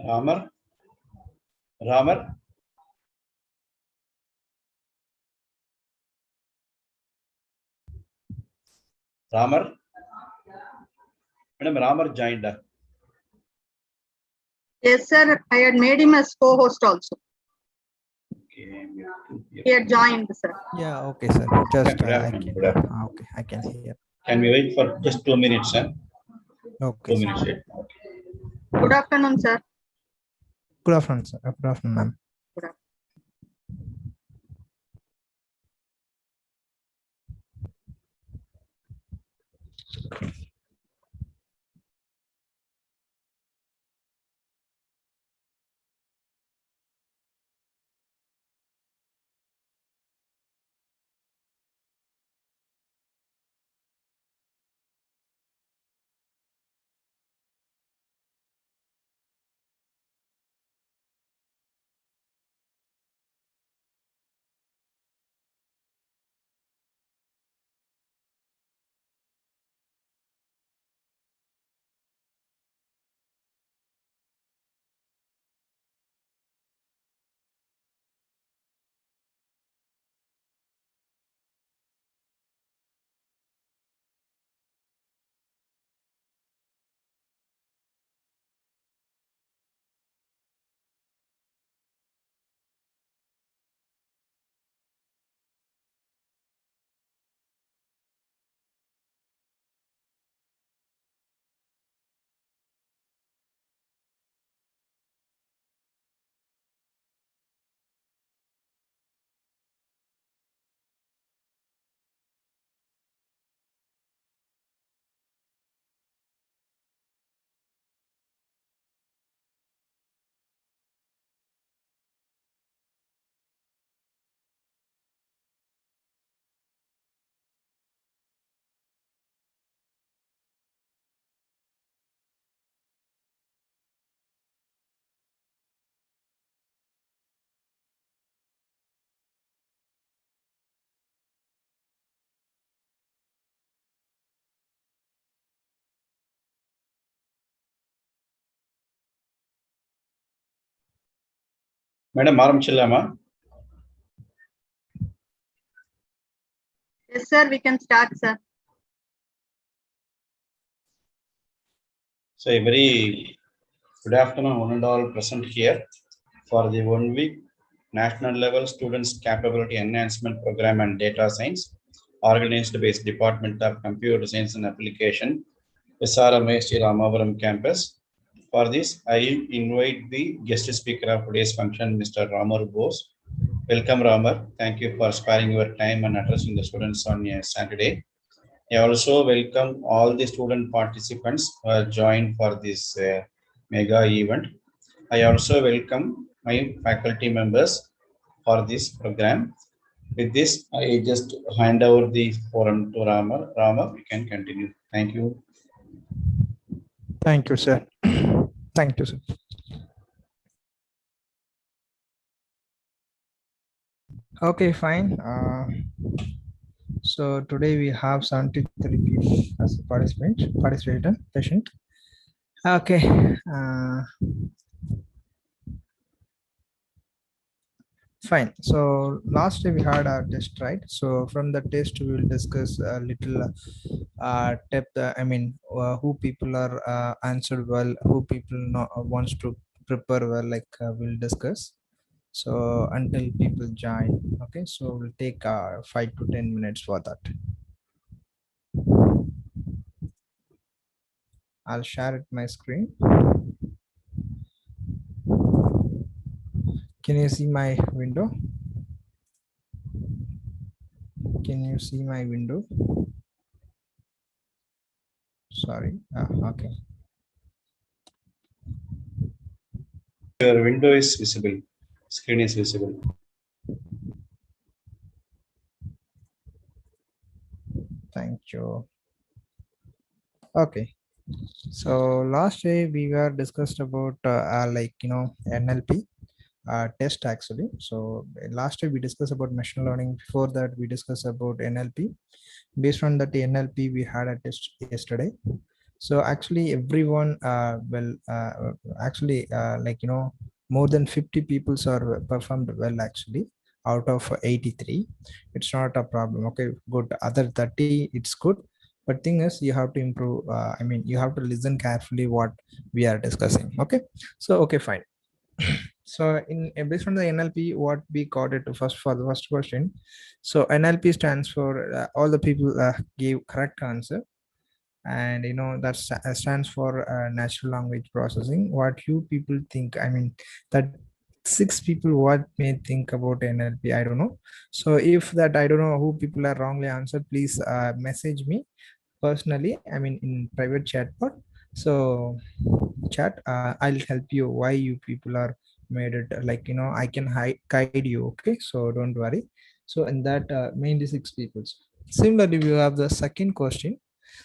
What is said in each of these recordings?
Ramar. Ramar. Ramar. Madam, Ramar joined. Yes, sir. I had made him as co-host also. Okay. He had joined, sir. Yeah, okay, sir. Just Good afternoon. Good afternoon. okay, I can hear. Can we wait for just 2 minutes, sir? Okay. 2 minutes. Okay. Good afternoon, sir. Good afternoon, sir. Good afternoon, ma'am. Good afternoon. Madam, Chillama. Yes, sir. We can start, sir. So a very good afternoon, one and all present here for the 1 week national level students capability enhancement program and data science organized by Department of Computer Science and Application, SRMIST Ramavaram campus. For this, I invite the guest speaker of today's function, Mr. Ramar Bose. Welcome, Ramar. Thank you for sparing your time and addressing the students on a Saturday. I also welcome all the student participants who have joined for this mega event. I also welcome my faculty members for this program. With this, I just hand over the forum to Ramar. Ramar, we can continue. Thank you. Thank you, sir. Thank you, sir. Okay, fine. So today we have 73 people as a patient. Okay. Fine. So last day we had our test, right? So from the test we will discuss a little depth. Who people are answered well, who people wants to prepare well. We'll discuss. So until people join, okay. So we'll take 5 to 10 minutes for that. I'll share it my screen. Can you see my window? Can you see my window? Sorry. Okay. Your window is visible. Screen is visible. Thank you. Okay. So last day we were discussed about NLP test actually. So last day we discussed about machine learning. Before that we discussed about NLP. Based on that NLP we had a test yesterday. So actually everyone actually more than 50 people are performed well actually out of 83. It's not a problem. Okay, good. Other 30, it's good. But thing is, you have to improve. You have to listen carefully what we are discussing. Okay, so okay, fine. So in based on the NLP, what we got it first for the first question. So NLP stands for all the people gave correct answer, and that stands for natural language processing. What you people think? That six people what may think about NLP, I don't know. So if that I don't know who people are wrongly answered, please message me personally, in private chat bot. So chat, I'll help you why you people are made it I can guide you. Okay, so don't worry. So in that mainly six people. Similarly, we have the second question.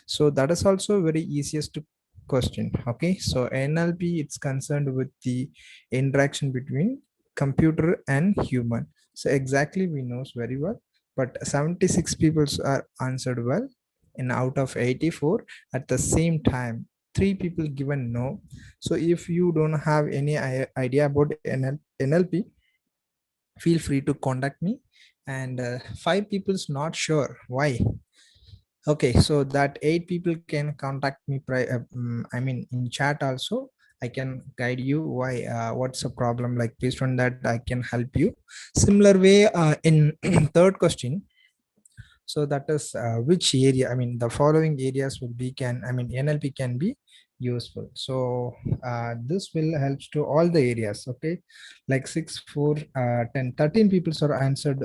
So that is also very easiest question. Okay, so NLP, it's concerned with the interaction between computer and human. So exactly we knows very well, but 76 people are answered well, and out of 84 at the same time 3 people given no. So if you don't have any idea about NLP, feel free to contact me. And 5 people's not sure why. Okay, so that 8 people can contact me in chat also. I can guide you why what's the problem, like based on that I can help you. Similar way in third question. So that is which area, the following areas will be NLP can be useful. So this will helps to all the areas. Okay, like 6 4 10 13 people are answered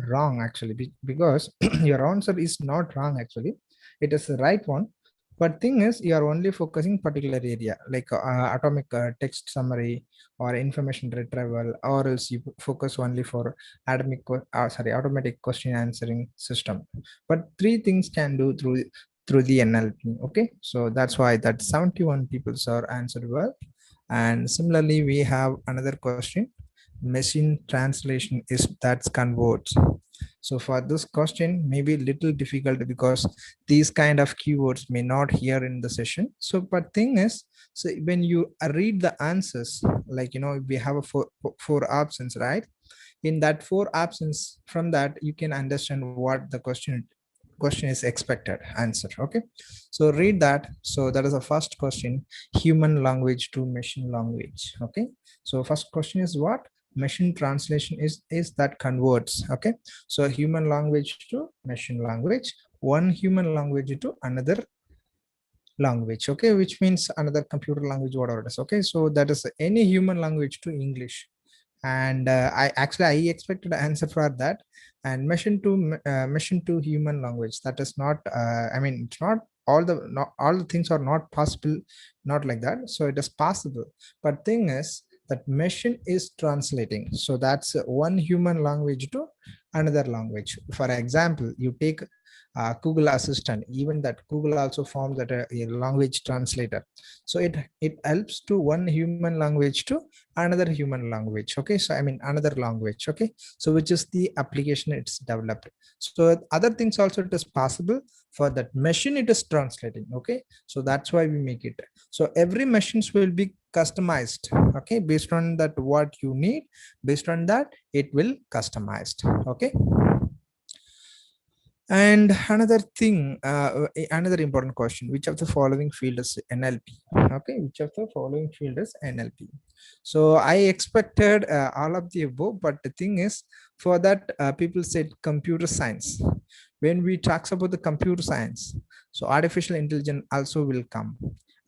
wrong actually, because your answer is not wrong actually, it is the right one. But thing is, you are only focusing particular area like atomic text summary or information retrieval, or else you focus only for automatic question answering system. But 3 things can do through the NLP. Okay, so that's why that 71 people are answered well. And similarly, we have another question. Machine translation is that's converts. So for this question, maybe a little difficult because these kind of keywords may not hear in the session. So, but thing is, so when you read the answers, we have a four options, right? In that 4 options, from that you can understand what the question is expected answer. Okay, so read that. So that is the first question, human language to machine language. Okay, so first question is what? Machine translation is that converts. Okay, so human language to machine language, one human language to another language. Okay, which means another computer language, whatever it is. Okay, so that is any human language to English. And I expected an answer for that. And machine to human language, that is not it's not all the things are not possible, not like that. So it is possible, but thing is that machine is translating. So that's one human language to another language. For example, you take Google Assistant, even that Google also forms that a language translator. So it helps to one human language to another human language. Okay, so another language. Okay, so which is the application it's developed. So other things also it is possible. For that machine it is translating. Okay, so that's why we make it. So every machines will be customized. Okay, based on that what you need, based on that it will customized. Okay. And another thing, another important question, which of the following field is NLP? Okay, which of the following field is NLP? So I expected all of the above, but the thing is, for that people said computer science. When we talk about the computer science, so artificial intelligence also will come.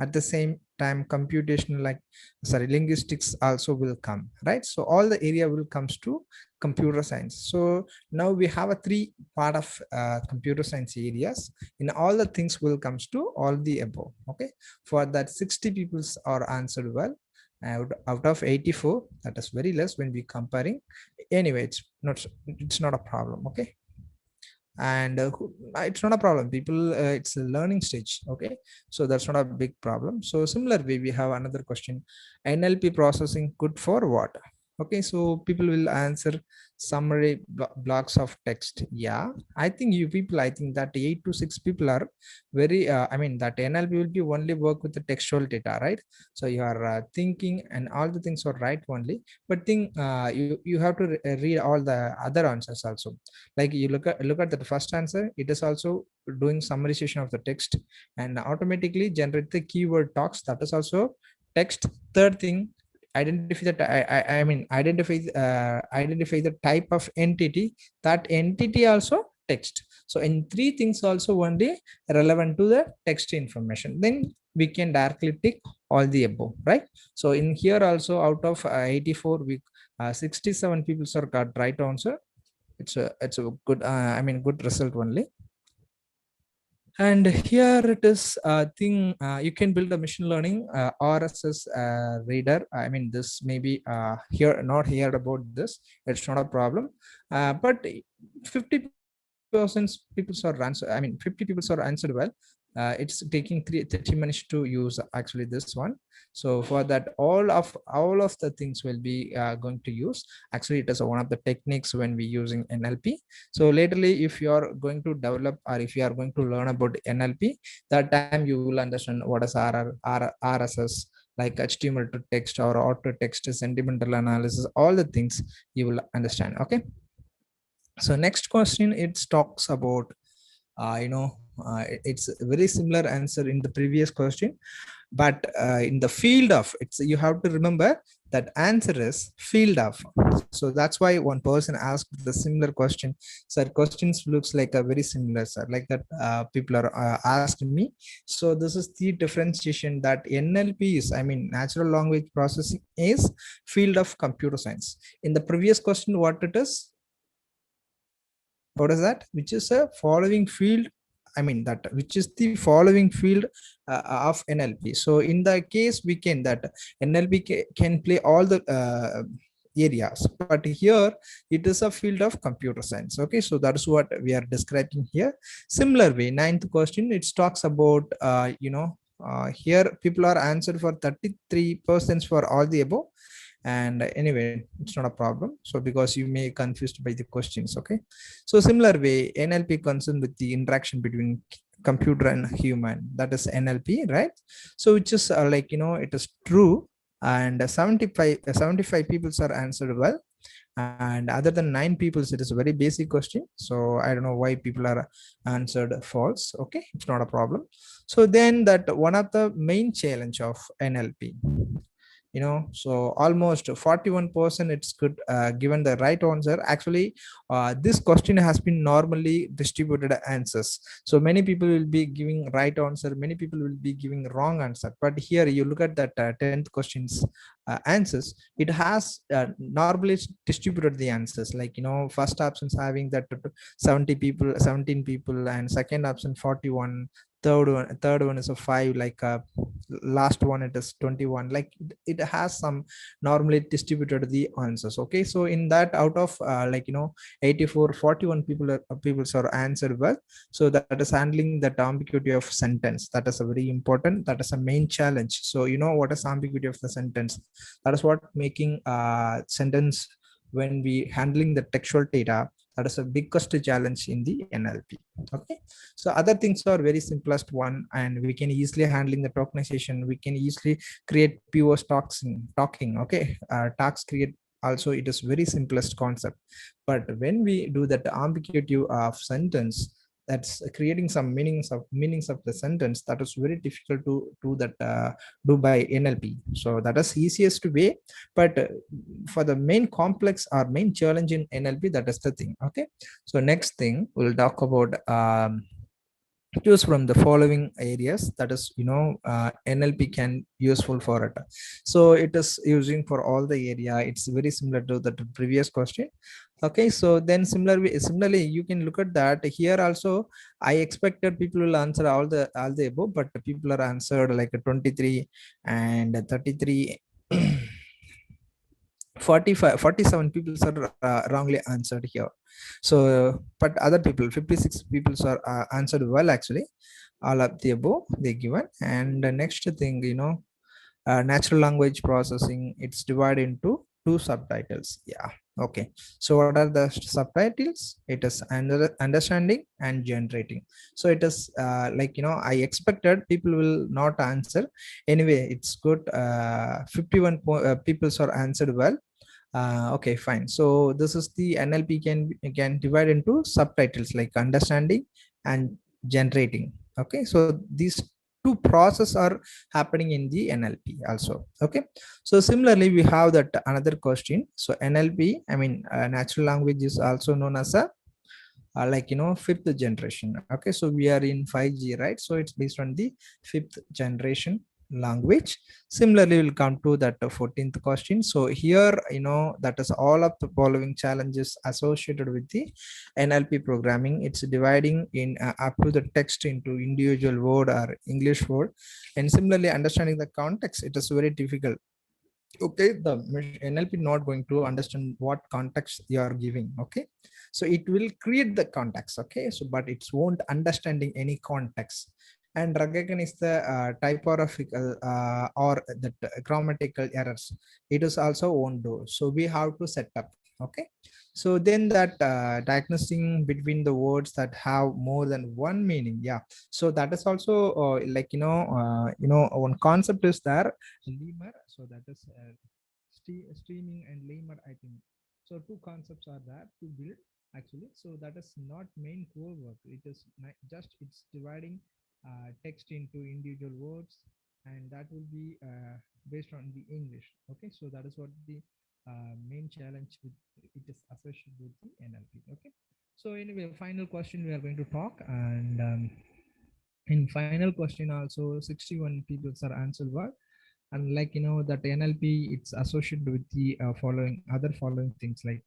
At the same time, computational linguistics also will come, right? So all the area will comes to computer science. So now we have a 3 part of computer science areas. In all the things will comes to all the above. Okay, for that 60 people are answered well out of 84. That is very less when we comparing. Anyway, it's not a problem. Okay, and it's not a problem, people. It's a learning stage. Okay, so that's not a big problem. So similarly, we have another question. NLP processing good for what? Okay, so people will answer summary blocks of text. Yeah, I think you people, I think that 8 to 6 people are very, I mean, that NLP will be only work with the textual data, right? So you are thinking and all the things are right only, but think you have to read all the other answers also. Like you look at the first answer, it is also doing summarization of the text and automatically generate the keyword talks. That is also text. Third thing, identify that I mean identify the type of entity. That entity also text. So in three things also only relevant to the text information, then we can directly tick all the above, right? So in here also, out of 84, we 67 people are got right answer. It's a good I mean good result only. And here it is a thing, you can build a machine learning RSS reader. I mean, this maybe here, not heard about this. It's not a problem. But 50% people are answered. I mean, 50 people are answered well. It's taking 30 minutes to use actually this one. So for that, all of the things will be going to use. Actually, it is one of the techniques when we using NLP. So laterly, if you are going to develop or if you are going to learn about NLP, that time you will understand what is RSS, like HTML to text or auto text, sentimental analysis, all the things you will understand. Okay. So next question, it talks about, it's a very similar answer in the previous question, but in the field of, it's, you have to remember that answer is field of. So that's why one person asked the similar question. Sir, questions looks like a very similar, sir, like that people are asking me. So this is the differentiation that NLP is, I mean natural language processing is field of computer science. In the previous question, what it is, what is that, which is a following field, I mean that which is the following field of NLP. So in the case we can that NLP can play all the areas, but here it is a field of computer science. Okay, so that's what we are describing here. Similar way, ninth question, it talks about here people are answered for 33% for all the above. And anyway, it's not a problem, so because you may confused by the questions. Okay, so similar way, NLP concerned with the interaction between computer and human, that is NLP, right? So which is it is true, and 75 people are answered well, and other than 9 people, it is a very basic question, so I don't know why people are answered false. Okay, it's not a problem. So then that one of the main challenge of NLP, so almost 41% it's good given the right answer. Actually this question has been normally distributed answers, so many people will be giving right answer, many people will be giving wrong answer. But here you look at that 10th questions answers, it has normally distributed the answers, like first options having that 70 people, 17 people, and second option 41, third one is a 5, like last one it is 21, like it has some normally distributed the answers. Okay, so in that, out of 84, 41 people are answered well. So that is handling the ambiguity of sentence, that is a very important, that is a main challenge. So what is ambiguity of the sentence, that is what making sentence when we handling the textual data, that is a biggest challenge in the NLP. Okay, so other things are very simplest one, and we can easily handling the tokenization, we can easily create pure talking. Okay, talks create also, it is very simplest concept. But when we do that ambiguity of sentence, that's creating some meanings of the sentence, that is very difficult to do that do by NLP. So that is easiest way, but for the main complex or main challenge in NLP, that is the thing. Okay, so next thing we'll talk about choose from the following areas, that is NLP can useful for it. So it is using for all the area, it's very similar to the previous question. Okay, so then similarly you can look at that here also. I expected people will answer all the above, but people are answered like 23 and 33 45, 47 people are wrongly answered here. So but other people, 56 people are answered well, actually all of the above they given. And the next thing, natural language processing, it's divided into two subtitles. Yeah. Okay. So what are the subtitles? It is understanding and generating. So it is like, I expected people will not answer. Anyway, it's good. 51 people are answered well. Okay, fine. So this is the NLP can divide into subtitles like understanding and generating. Okay, so these two processes are happening in the NLP also. Okay, so similarly we have that another question. So NLP, natural language is also known as a like fifth generation. Okay, so we are in 5G, right? So it's based on the fifth generation language. Similarly, we'll come to that 14th question. So here, that is all of the following challenges associated with the NLP programming. It's dividing in up to the text into individual word or English word, and similarly understanding the context, it is very difficult. Okay, the NLP not going to understand what context you are giving. Okay, so it will create the context. Okay, so but it won't understanding any context and recognize the typographical or the grammatical errors. It is also won't do. So we have to set up. Okay, so then that diagnosing between the words that have more than one meaning. Yeah, so that is also like one concept is there, lemur. So that is streaming and lemur, I think. So two concepts are there to build actually. So that is not main core work. It is just it's dividing text into individual words, and that will be based on the English. Okay, so that is what the main challenge with it is associated with the NLP. Okay, so anyway, final question we are going to talk, and in final question also 61 people are answered well. And like that NLP, it's associated with the following things like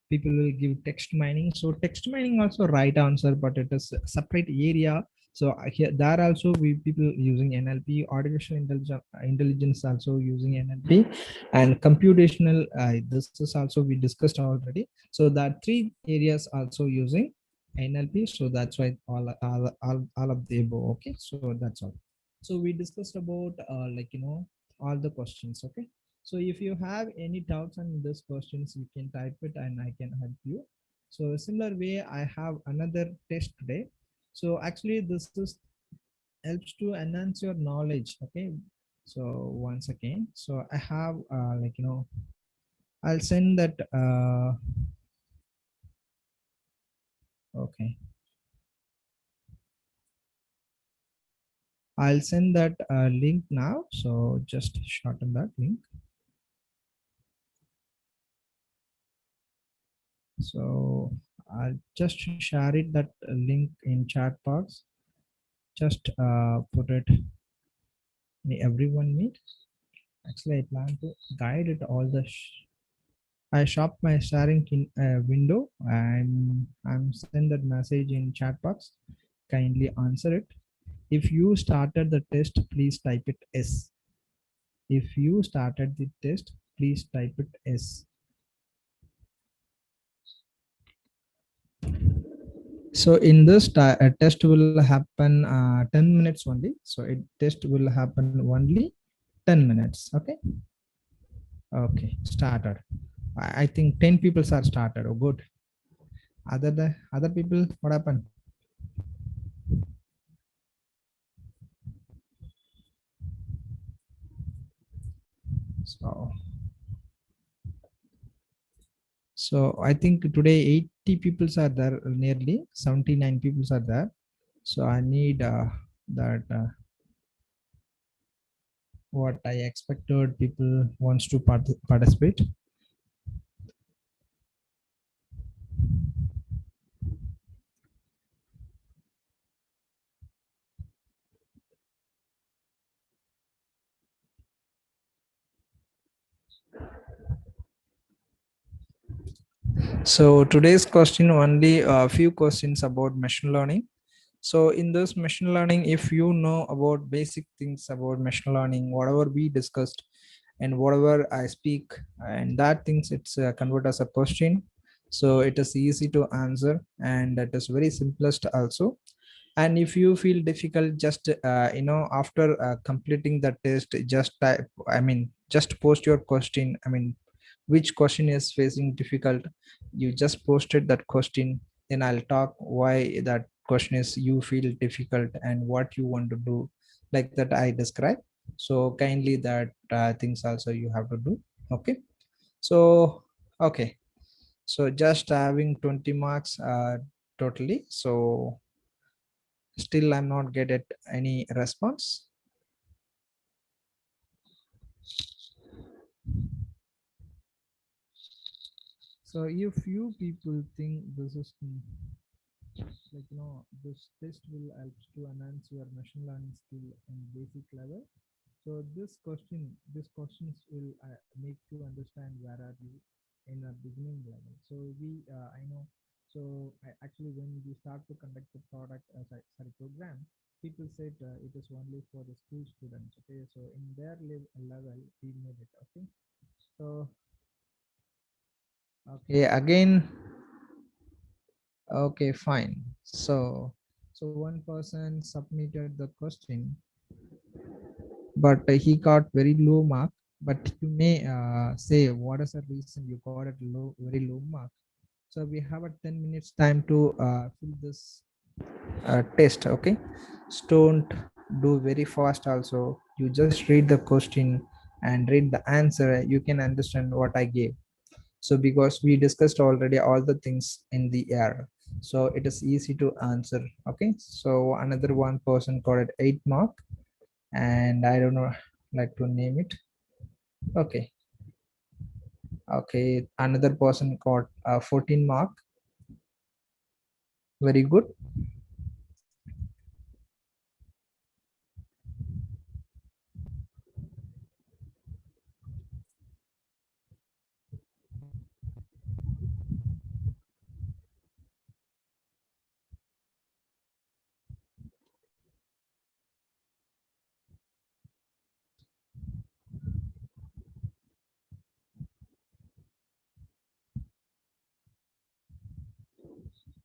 people will give text mining. So text mining also right answer, but it is a separate area. So here there also we people using NLP, artificial intelligence also using NLP, and computational. This is also we discussed already. So that three areas also using NLP. So that's why all of the above. Okay, so that's all. So we discussed about all the questions. Okay, so if you have any doubts on these questions, you can type it and I can help you. So similar way, I have another test today. So actually this is helps to enhance your knowledge. Okay, so once again, so I have I'll send that okay, I'll send that link now. So just shorten that link. So I'll just share it, that link in chat box. Just put it in everyone meet. Actually, I plan to guide it all the. I shop my sharing window, and I'm send that message in chat box. Kindly answer it. If you started the test, please type it S. If you started the test, please type it S. So in this test will happen 10 minutes only. So it test will happen only 10 minutes. Okay. Okay. Started. I think 10 people are started. Oh, good. Other people, what happened? So I think today 80 people are there, nearly 79 people are there. So I need that what I expected people wants to participate. So today's question only a few questions about machine learning. So in this machine learning, if you know about basic things about machine learning, whatever we discussed and whatever I speak, and that things it's convert as a question. So it is easy to answer, and it is very simplest also. And if you feel difficult, just after completing the test, just type, just post your question, which question is facing difficult. You just posted that question, then I'll talk why that question is you feel difficult and what you want to do, like that I describe. So kindly that things also you have to do. Okay, so okay, so just having 20 marks totally. So still I'm not get it any response. So if you people think this is like this test will help to enhance your machine learning skill in basic level. So these questions will make you understand where are you in a beginning level. So I know. So actually, when we start to conduct the product program, people said it is only for the school students. Okay, so in their level, we made it. Okay, so okay again. Okay, fine. So one person submitted the question, but he got very low mark. But you may say what is the reason you got it very low mark. So we have a 10 minutes time to fill this test. Okay, so don't do very fast also. You just read the question and read the answer. You can understand what I gave. So because we discussed already all the things in the air, so it is easy to answer. Okay, so another one person got it 8 mark, and I don't know like to name it. Okay, okay, another person got 14 mark. Very good.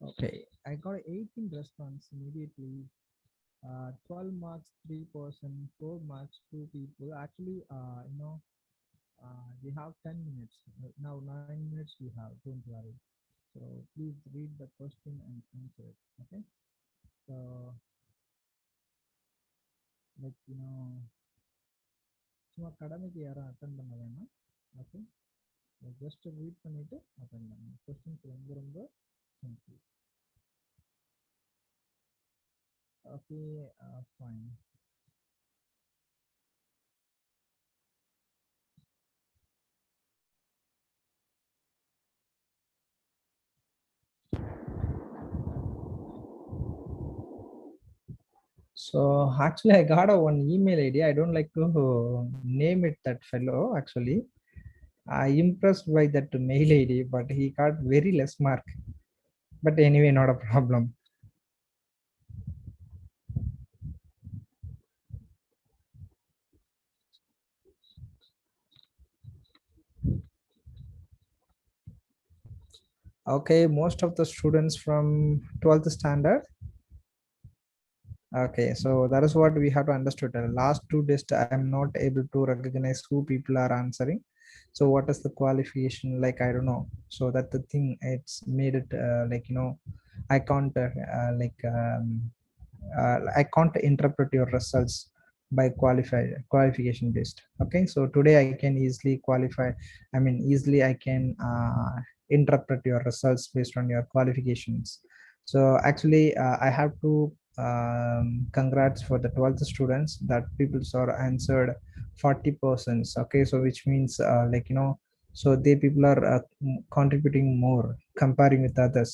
Okay, I got 18 response immediately. 12 marks 3%, 4 marks 2 people. Actually, we have 10 minutes. Now 9 minutes we have, don't worry. So please read the question and answer it. Okay. So like சும்மா கடமைக்கு யாரும் attend பண்ண வேணாம். Okay, just read பண்ணிட்டு attend பண்ணுங்க. Questions ரொம்ப ரொம்ப simple. Okay, fine. So actually, I got one email ID. I don't like to name it that fellow. Actually, I impressed by that mail ID, but he got very less mark. But anyway, not a problem. Okay, most of the students from 12th standard. Okay, so that is what we have to understood. The last two tests I am not able to recognize who people are answering. So what is the qualification, like I don't know. So that the thing it's made it I can't I can't interpret your results by qualification based. Okay, so today I can easily qualify, I mean easily I can interpret your results based on your qualifications. So actually I have to congrats for the 12th students that people are answered 40%. Okay, so which means so they people are contributing more comparing with others.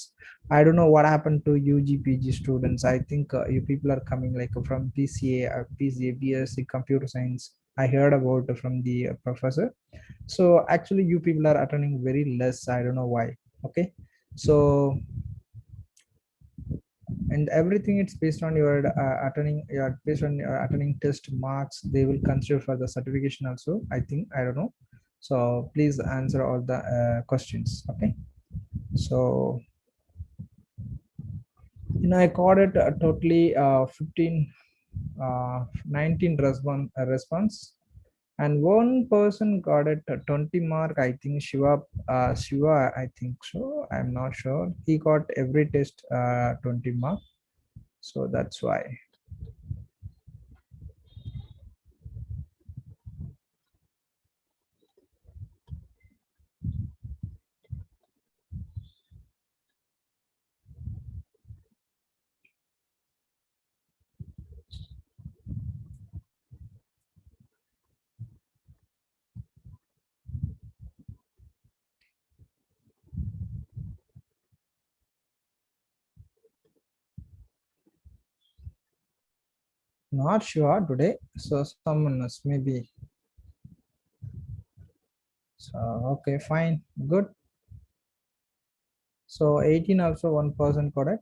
I don't know what happened to UGPG students. I think you people are coming like from PCA or PCA BSc computer science. I heard about from the professor. So actually you people are attending very less. I don't know why. Okay, so and everything it's based on your based on your attending test marks. They will consider for the certification also, I think. I don't know. So please answer all the questions. Okay, so I got it totally 15 19 response, And one person got it 20 mark. I think Shiva, I think so, I'm not sure. He got every test 20 mark, so that's why. Not sure today, so someone else maybe. So okay, fine, good. So 18 also one person got it,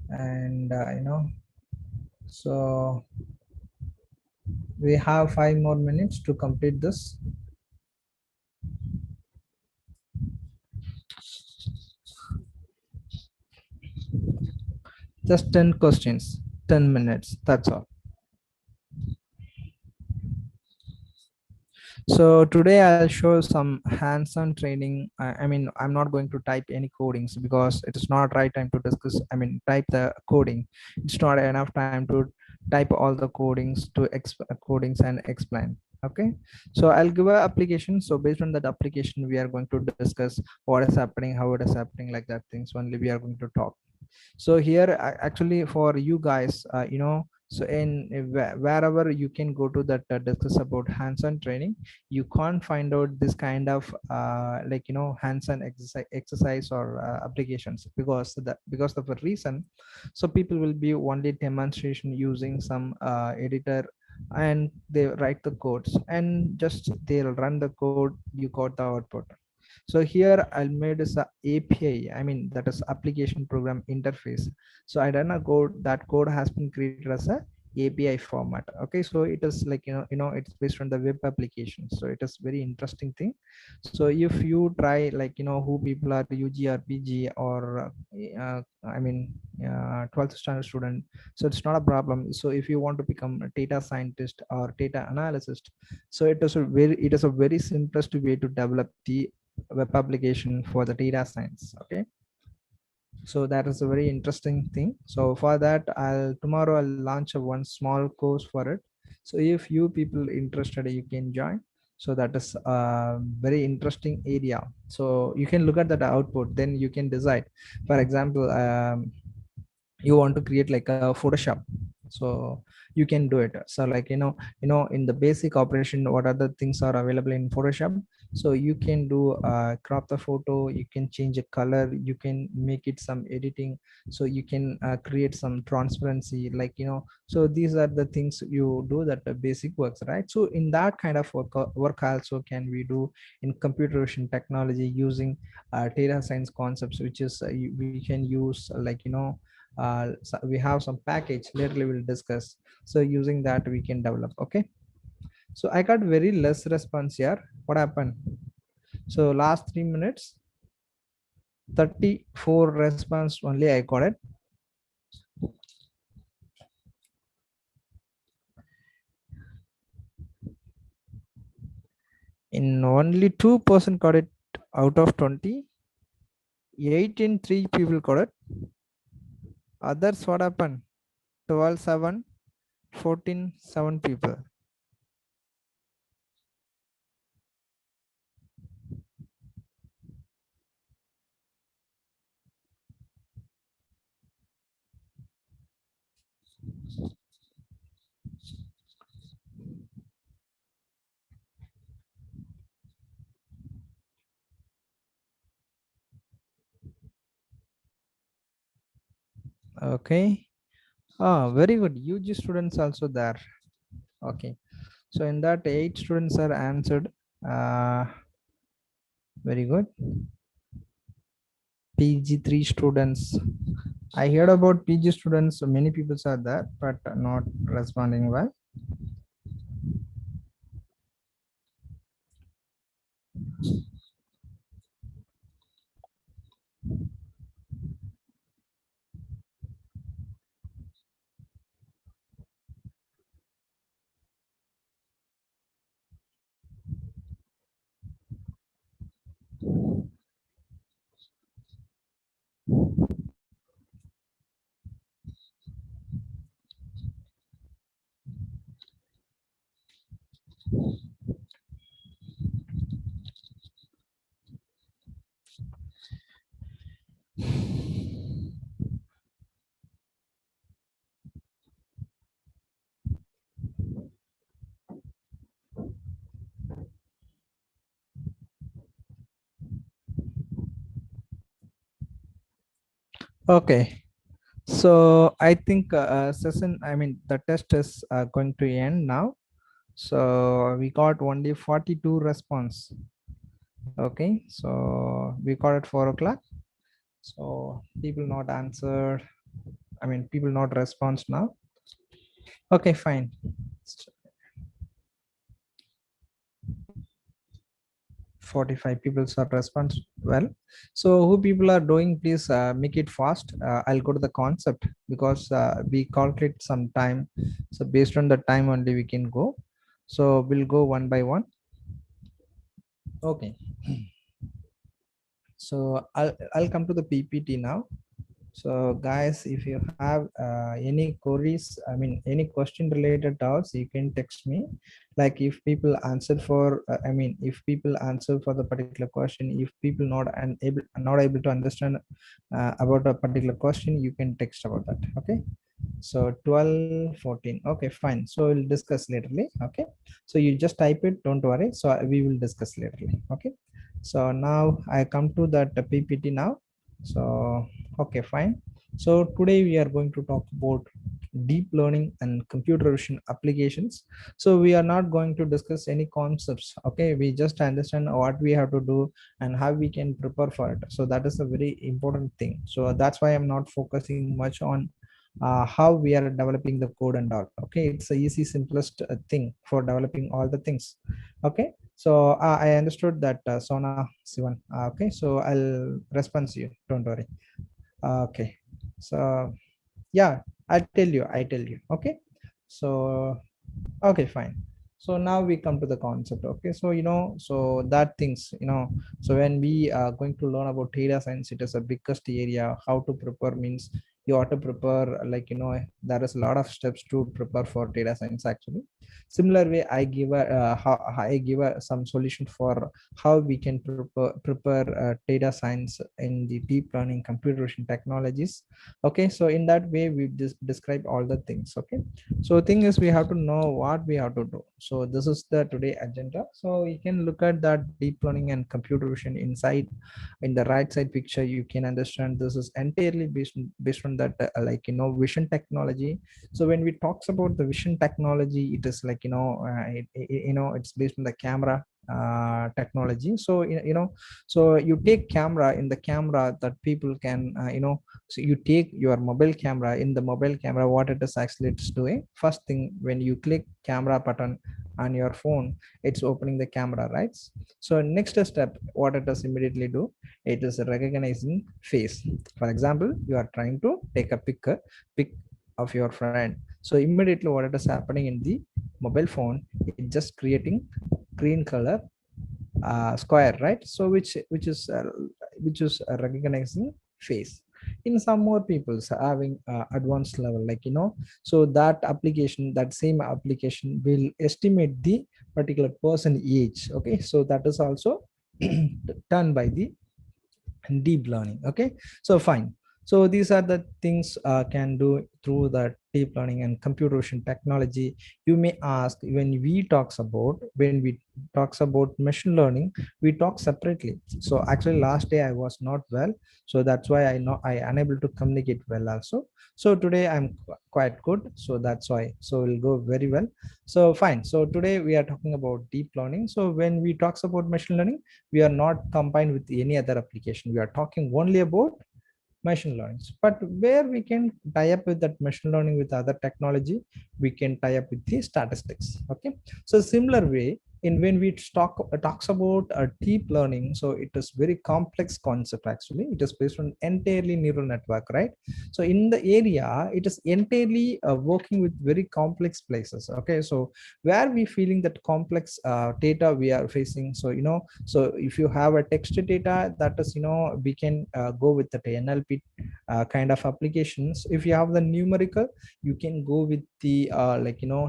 and so we have 5 more minutes to complete this. Just 10 questions, 10 minutes, that's all. So today I'll show some hands-on training. I mean, I'm not going to type any codings because it is not right time to discuss. I mean, type the coding. It's not enough time to type all the codings to codings and explain. Okay, so I'll give a application. So based on that application, we are going to discuss what is happening, how it is happening, like that things. Only we are going to talk. So here actually for you guys, so in wherever you can go to that discuss about hands-on training, you can't find out this kind of hands-on exercise or applications, because of a reason. So people will be only demonstration using some editor, and they write the codes and just they'll run the code, you got the output. So here I'll made is a API, I mean that is application program interface. So I done a code, that code has been created as a API format. Okay, so it is like it's based on the web application, so it is very interesting thing. So if you try, like who people are UG or PG or I mean 12th standard student, so it's not a problem. So if you want to become a data scientist or data analyst, so it is a very simplest way to develop the web application for the data science. Okay, so that is a very interesting thing. So for that, tomorrow I'll launch a one small course for it. So if you people interested, you can join. So that is a very interesting area. So you can look at that output, then you can decide. For example, you want to create like a Photoshop, so you can do it. So like in the basic operation, what other things are available in Photoshop. So you can do crop the photo, you can change a color, you can make it some editing, so you can create some transparency, like so these are the things you do, that basic works, right? So in that kind of work also can we do in computer vision technology using data science concepts, which is we can use so we have some package later we will discuss. So using that we can develop. Okay, so I got very less response here. What happened? So last 3 minutes 34 response only I got it. In only 2% got it out of 20. 18 3 people got it. Others what happened? 12 7, 14 7 people. Okay, very good. UG students also there. Okay, so in that 8 students are answered. Very good. PG 3 students. I heard about PG students, many people are there but not responding well. Okay. So I think session, I mean, the test is going to end now. So we got only 42 response. Okay. So we got at 4 o'clock. So people not answered. I mean, people not response now. Okay, fine. 45 people are response well. So who people are doing, please make it fast. I'll go to the concept because we calculate some time. So based on the time only we can go. So we'll go one by one. Okay. So I'll come to the PPT now. So guys, if you have any queries, I mean, any question related doubts, you can text me. Like if people answer for, I mean, if people answer for the particular question, if people not able to understand about a particular question, you can text about that. Okay. So 12, 14. Okay, fine. So we'll discuss laterly. Okay. So you just type it. Don't worry. So we will discuss laterly. Okay. So now I come to that PPT now. So okay, fine. So today we are going to talk about deep learning and computer vision applications. So we are not going to discuss any concepts. Okay, we just understand what we have to do and how we can prepare for it. So that is a very important thing. So that's why I'm not focusing much on how we are developing the code and all. Okay, it's the easy simplest thing for developing all the things. Okay, so I understood that Sona Sivan. Okay, so I'll respond to you. Don't worry. Okay. So yeah, I tell you. Okay. So okay, fine. So now we come to the concept. Okay, so so that things, so when we are going to learn about data science, it is a biggest area. How to prepare means you ought to prepare, like there is a lot of steps to prepare for data science actually. Similar way, I give some solution for how we can prepare data science in the deep learning computer vision technologies. Okay, so in that way we describe all the things. Okay, so thing is we have to know what we have to do. So this is the today agenda. So you can look at that deep learning and computer vision inside. In the right side picture you can understand this is entirely based on that vision technology. So when we talks about the vision technology, it is like it's based on the camera technology. So so you take camera, in the camera that people can so you take your mobile camera. In the mobile camera, what it is actually it's doing, first thing, when you click camera button on your phone, it's opening the camera, right? So next step, what it does immediately do, it is recognizing face. For example, you are trying to take a pic of your friend. So immediately what it is happening in the mobile phone, it's just creating green color square, right? So which is recognizing face. In some more people's having advanced level, like so that application, that same application will estimate the particular person age. Okay, so that is also done by the deep learning. Okay, so fine. So these are the things can do through the deep learning and computer vision technology. You may ask, when we talks about machine learning, we talk separately. So actually last day I was not well, so that's why I unable to communicate well also. So today I'm quite good, so that's why, so we'll go very well. So fine. So today we are talking about deep learning. So when we talks about machine learning, we are not combined with any other application. We are talking only about machine learning. But where we can tie up with that machine learning with other technology, we can tie up with the statistics. Okay, so similar way, in when we talks about deep learning, so it is very complex concept. Actually it is based on entirely neural network, right? So in the area, it is entirely working with very complex places. Okay, so where we feeling that complex data we are facing. So so if you have a text data, that is we can go with the NLP kind of applications. If you have the numerical, you can go with the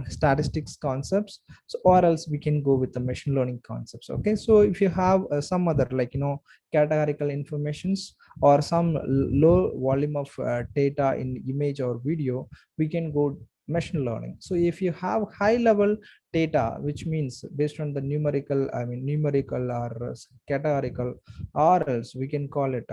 statistics concepts. So or else we can go with the machine learning concepts. Okay, so if you have some other categorical informations or some low volume of data in image or video, we can go machine learning. So if you have high level data, which means based on the numerical, I mean numerical or categorical, or else we can call it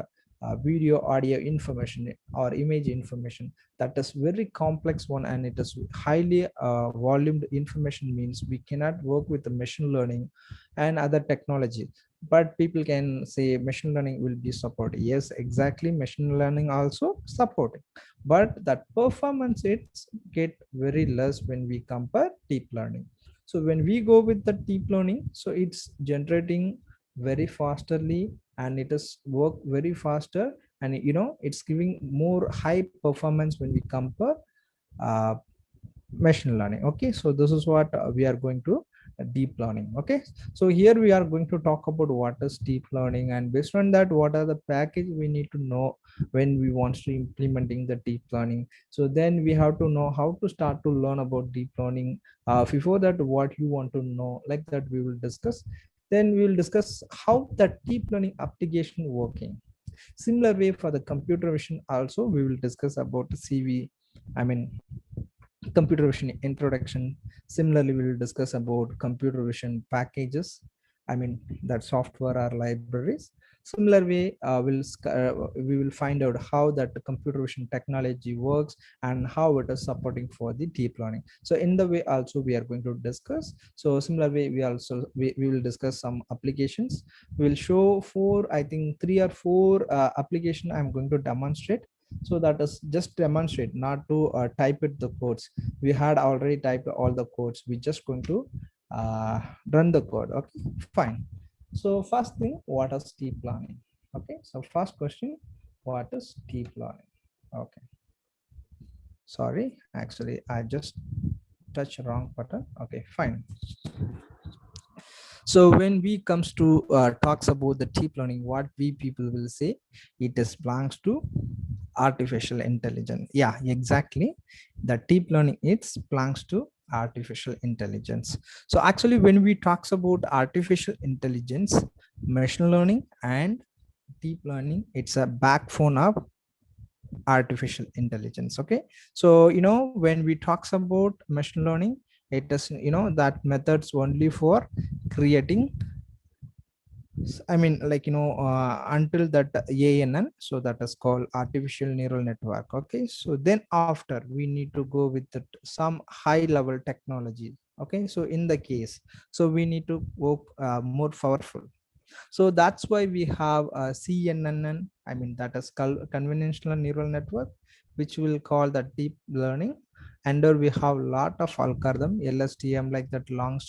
video, audio information or image information. That is very complex one, and it is highly volumed information, means we cannot work with the machine learning and other technology. But people can say machine learning will be supported. Yes, exactly, machine learning also supporting, but that performance it's get very less when we compare deep learning. So when we go with the deep learning, so it's generating very fasterly, and it is work very faster, and it's giving more high performance when we compare uh, machine learning. Okay, so this is what we are going to deep learning. Okay, so here we are going to talk about what is deep learning, and based on that, what are the package we need to know when we want to implementing the deep learning. So then we have to know how to start to learn about deep learning. Before that, what you want to know, like that we will discuss. Then we will discuss how that deep learning application working. Similar way for the computer vision also we will discuss about CV, I mean computer vision introduction. Similarly, we will discuss about computer vision packages, I mean that software or libraries. Similar way, we will find out how that the computer vision technology works and how it is supporting for the deep learning. So in the way also we are going to discuss. So similar way, we will discuss some applications. We will show four, I think 3 or 4 application I'm going to demonstrate. So that is just demonstrate, not to type it the codes. We had already typed all the codes. We just going to run the code. Okay, fine. So first thing, what is deep learning? Okay, so first question, what is deep learning? Okay, sorry, actually I just touched wrong button. Okay, fine. So when we comes to talks about the deep learning, what we people will say, it is belongs to artificial intelligence. Yeah, exactly. The deep learning, it belongs to artificial intelligence. So actually when we talks about artificial intelligence, machine learning and deep learning, it's a backbone of artificial intelligence. Okay, so when we talks about machine learning, it is that methods only for creating, I mean, like, until that ANN, so that is called artificial neural network. Okay, so then after we need to go with some high level technology. Okay, so in the case, so we need to work more powerful. So that's why we have a CNN, I mean, that is called convolutional neural network, which will call the deep learning. And there we have a lot of algorithm, LSTM, like that long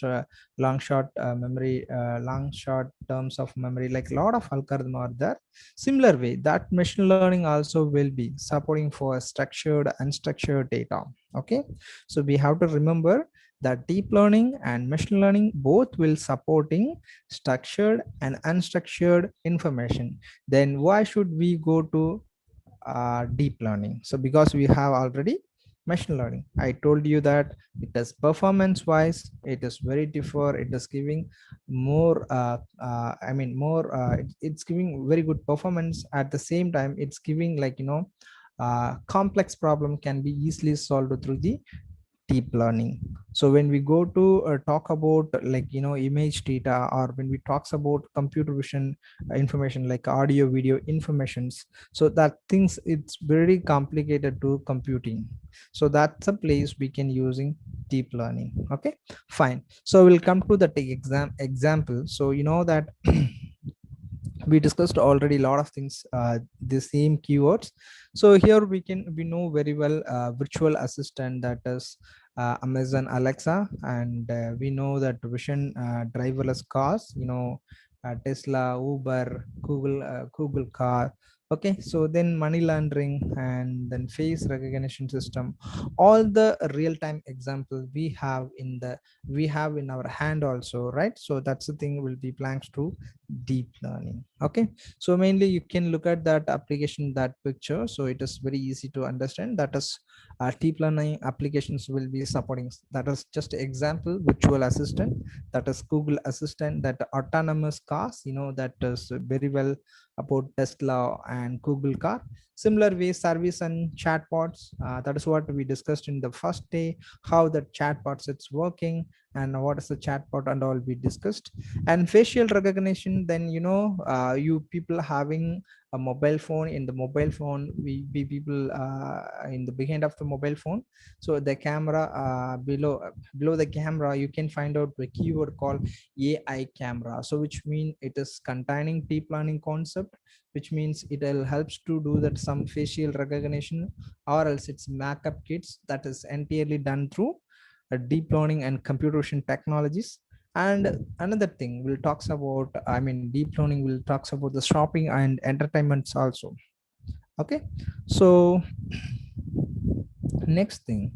short memory, long short terms of memory, like a lot of algorithm are there. Similar way, that machine learning also will be supporting for structured, unstructured data. Okay, so we have to remember that deep learning and machine learning both will supporting structured and unstructured information. Then why should we go to deep learning? So because we have already machine learning, I told you that it is performance wise, it is very different, it is giving more I mean more it's giving very good performance. At the same time, it's giving, like, complex problem can be easily solved through the deep learning. So when we go to talk about, like, image data, or when we talks about computer vision information, like audio video informations, so that things, it's very complicated to computing. So that's a place we can using deep learning. Okay, fine. So we'll come to the example. So that we discussed already a lot of things, the same keywords. So here we know very well virtual assistant, that is Amazon Alexa, and we know that vision driverless cars, Tesla, Uber, Google car. Okay, so then money laundering, and then face recognition system, all the real-time examples we have in our hand also, right? So that's the thing will be blanks to deep learning. Okay, so mainly you can look at that application, that picture, so it is very easy to understand. That is deep learning applications will be supporting. That is just example, virtual assistant, that is Google Assistant, that autonomous cars, that is very well about Tesla and Google car. Similar way, service and chatbots, that is what we discussed in the first day, how the chatbots it's working. and what is the chatbot and all we discussed. And facial recognition, then you people having a mobile phone. In the mobile phone, we people in the behind of the mobile phone, so the camera below the camera you can find out the keyword called AI camera, so which mean it is containing deep learning concept, which means it will helps to do that some facial recognition, or else it's backup kits that is entirely done through deep learning and computer vision technologies. And another thing we'll talks about, I mean, deep learning will talks about the shopping and entertainments also. Okay, so next thing,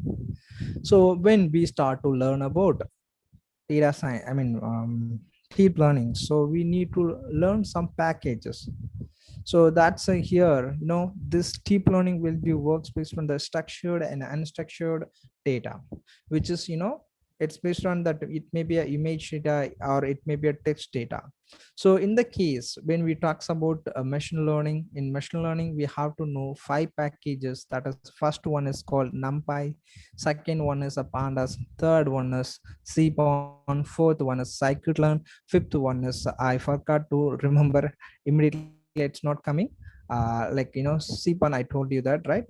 so when we start to learn about data science, I mean, deep learning, so we need to learn some packages. So that's here, this deep learning will be works based on the structured and unstructured data, which is, it's based on that. It may be a image data or it may be a text data. So in the case when we talks about machine learning, in machine learning we have to know 5 packages. That is, first one is called numpy, second one is a pandas, third one is cpon, fourth one is scikit-learn, fifth one is I forgot to remember immediately, it's not coming. Cpon, I told you that, right?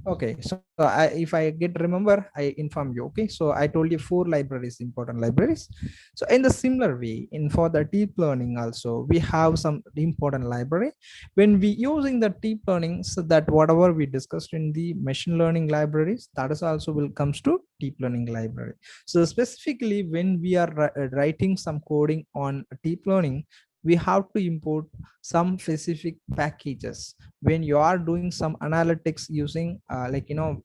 Okay, so if I get remember, I inform you. Okay, so I told you 4 libraries, important libraries. So in the similar way, in for the deep learning also, we have some important library. When we using the deep learning, so that whatever we discussed in the machine learning libraries, that is also will comes to deep learning library. So specifically when we are writing some coding on deep learning, we have to import some specific packages. When you are doing some analytics using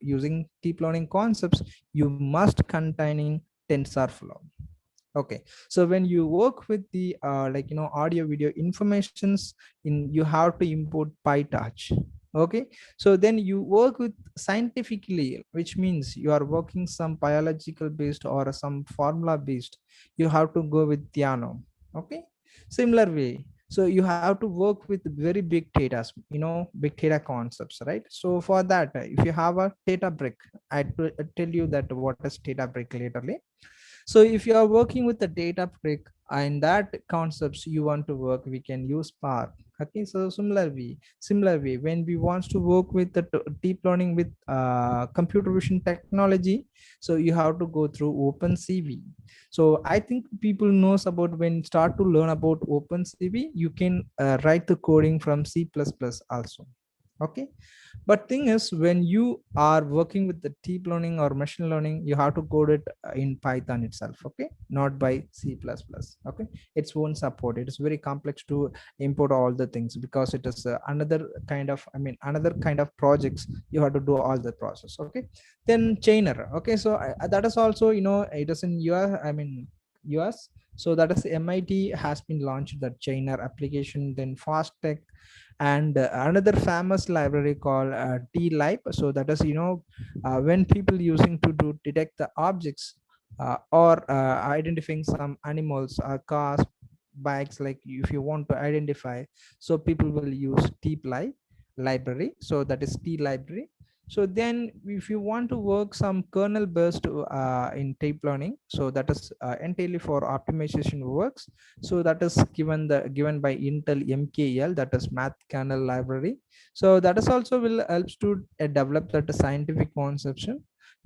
using deep learning concepts, you must containing TensorFlow. Okay, so when you work with the audio video informations, in you have to import PyTorch. Okay, so then you work with scientifically, which means you are working some biological based or some formula based, you have to go with Theano. Okay, similar way, so you have to work with very big data, big data concepts, right? So for that, if you have a data brick, I tell you that what is data brick laterly. So if you are working with the data brick and that concepts you want to work, we can use Spark. Okay, so similar way when we want to work with the deep learning with computer vision technology, so you have to go through OpenCV. So I think people knows about, when start to learn about OpenCV, you can write the coding from C++ also. Okay, but thing is, when you are working with the deep learning or machine learning, you have to code it in Python itself. Okay, not by C++. Okay, it's won't support. It is very complex to import all the things, because it is another kind of, I mean, another kind of projects. You have to do all the process. Okay, then chainer. Okay, so that is also, it is in US, I mean US. So that is MIT has been launched that chainer application. Then fast tech, and another famous library called T-Lib. So that is, when people using to do detect the objects or identifying some animals, cars, bikes, like if you want to identify, so people will use T-Lib library. So that is T library. So then if you want to work some kernel based in deep learning, so that is entirely for optimization works. So that is given by Intel MKL, that is math kernel library. So that is also will helps to develop that scientific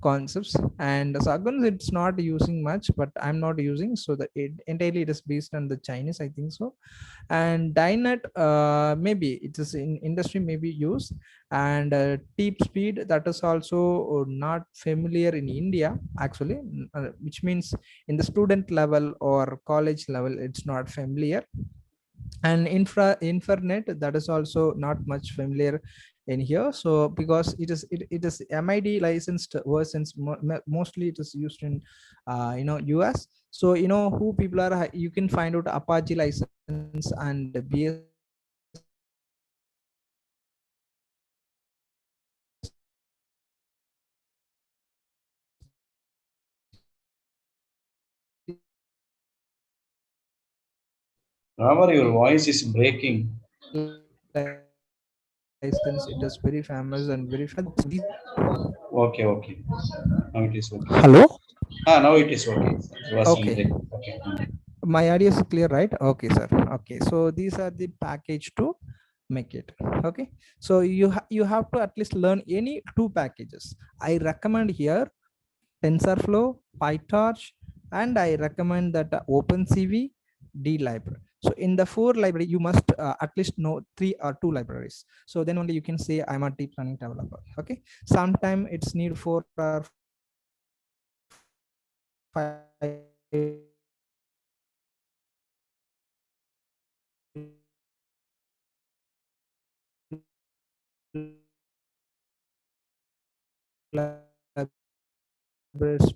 concepts. And Sargon, it's not using much, but I'm not using, so that it entirely it is based on the Chinese, I think so. And Dynet, maybe it is in industry maybe used. And deep speed, that is also not familiar in India actually, which means in the student level or college level it's not familiar. And Infernet, that is also not much familiar in here. So because it is MIT licensed versions, mostly it is used in US. So who people are, you can find out Apache license and BSD license and However, your voice is breaking. license license, it is very famous and very Okay, okay. Now it is okay. Hello. Now it is okay. It was Okay, okay. my audio is clear, right? Okay, sir. Okay, so these are the package to make it. Okay, so you have to at least learn any two packages. I recommend here TensorFlow, PyTorch, and I recommend that OpenCV, D library. So in the four library, you must at least know three or two libraries. So then only you can say I'm a deep learning developer. Okay, sometime it's need 4 or 5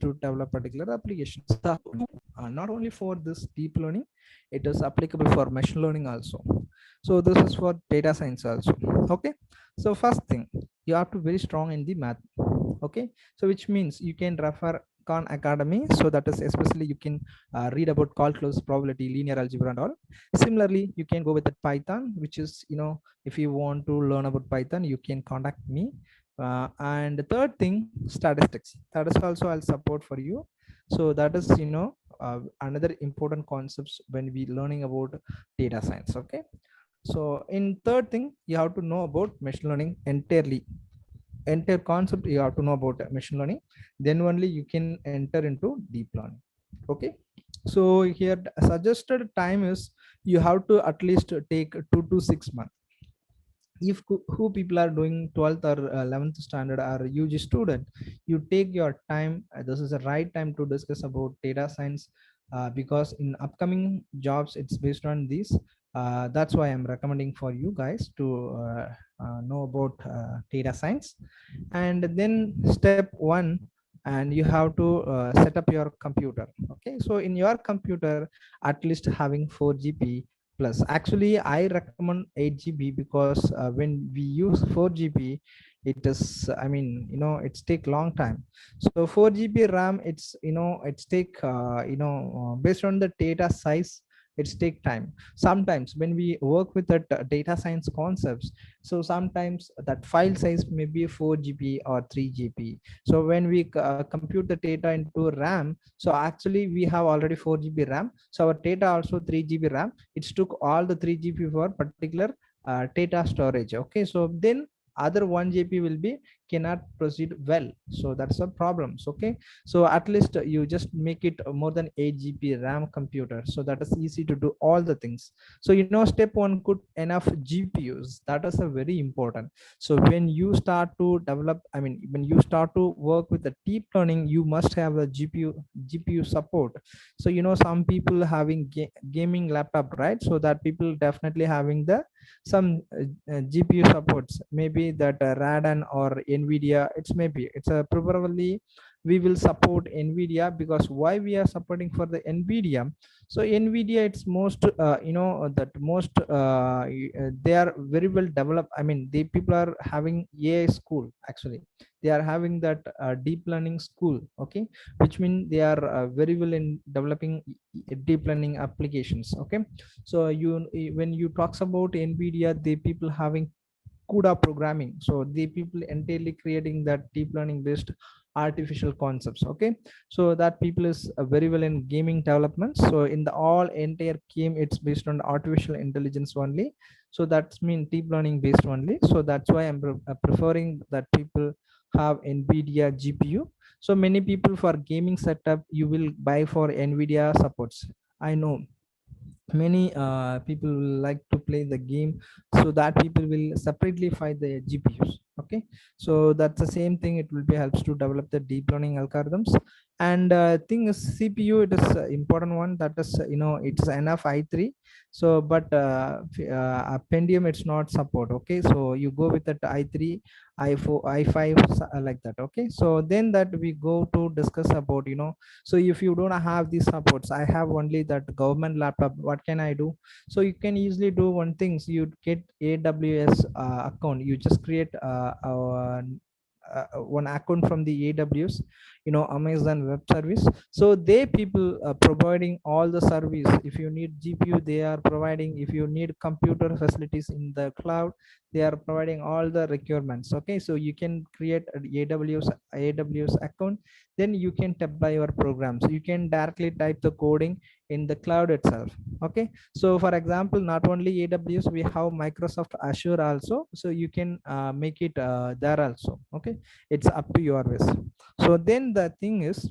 to develop particular applications. Not only for this deep learning, it is applicable for machine learning also. So this is for data science also. Okay, so first thing, you have to very strong in the math. Okay, so which means you can refer Khan Academy. So that is especially you can read about calculus, probability, linear algebra and all. Similarly, you can go with the Python, which is, if you want to learn about Python, you can contact me. And the third thing, statistics, that is also I'll support for you. So that is another important concepts when we learning about data science. Okay, so in third thing, you have to know about machine learning entirely. Entire concept you have to know about machine learning, then only you can enter into deep learning. Okay, so here suggested time is you have to at least take 2 to 6 months. If who people are doing 12th or 11th standard or UG student, you take your time. This is the right time to discuss about data science, because in upcoming jobs it's based on these. That's why I'm recommending for you guys to know about data science. And then step one, and you have to set up your computer. Okay, so in your computer at least having 4 GB plus. Actually I recommend 8 GB because when we use 4 GB, it is, it's take long time. So 4 GB RAM, it's take based on the data size, it's take time. Sometimes when we work with that data science concepts, so sometimes that file size may be 4 GB or 3 GB. So when we compute the data into RAM, so actually we have already 4 GB RAM, so our data also 3 GB RAM. It took all the 3 GB for particular data storage. Okay, so then other 1 GB will be cannot proceed well. So that's a problem. Okay, so at least you just make it more than 8 GB RAM computer, so that is easy to do all the things. So step one, could enough GPUs. That is a very important. So when you start to develop, when you start to work with the deep learning, you must have a GPU support. So some people having gaming laptop, right? So that people definitely having the some GPU supports, maybe that Radeon or Nvidia. It's a probably we will support Nvidia, because why we are supporting for the Nvidia. So Nvidia, it's most that most they are very well developed. The people are having AI school. Actually they are having that deep learning school. Okay, which means they are very well in developing deep learning applications. Okay, so when you talks about Nvidia, the people having CUDA programming, so the people entirely creating that deep learning based artificial concepts. Okay, so that people is very well in gaming development. So in the all entire game, it's based on artificial intelligence only. So that's mean deep learning based only. So that's why I'm preferring that people have Nvidia GPU. So many people for gaming setup, you will buy for Nvidia supports. I know many people like to play the game, so that people will separately find the GPUs. Okay, so that's the same thing, it will be helps to develop the deep learning algorithms. And thing is CPU, it is important one, that is it's enough i3. So but Pentium, it's not support. Okay, so you go with that i3, i4, i5, like that. Okay, so then that we go to discuss about so if you don't have these supports, I have only that government laptop, what can I do? So you can easily do one thing. So you get AWS account, you just create one account from the AWS. Amazon Web Service. So they people providing all the service. If you need GPU, they are providing. If you need computer facilities in the cloud, they are providing all the requirements. Okay, so you can create an AWS account, then you can apply your programs. You can directly type the coding in the cloud itself. Okay, so for example, not only AWS, we have Microsoft Azure also, so you can make it there also. Okay, it's up to your wish. So then the thing is,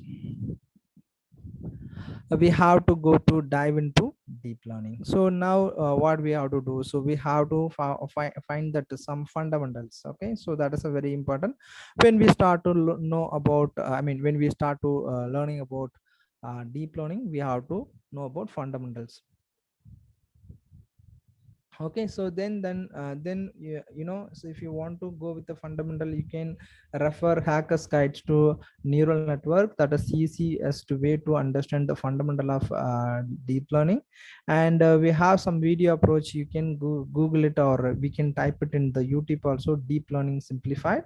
we have to go to dive into deep learning. So now what we have to do, so we have to find that some fundamentals. Okay, so that is a very important. When we start to know about when we start to learning about deep learning, we have to know about fundamentals. Okay, so then so if you want to go with the fundamental, you can refer hackers guides to neural network. That is easiest way to understand the fundamental of deep learning. And we have some video approach. You can google it, or we can type it in the YouTube also, deep learning simplified.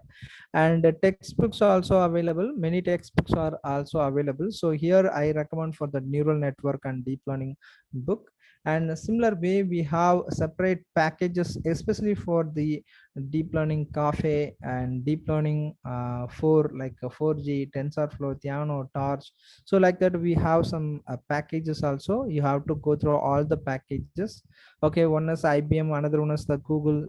And textbooks are also available. Many textbooks are also available. So here I recommend for the neural network and deep learning book. And a similar way, we have separate packages, especially for the deep learning cafe and deep learning for like a 4G, TensorFlow, Theano, Torch. So like that, we have some packages also. You have to go through all the packages. Okay, one is IBM, another one is the Google,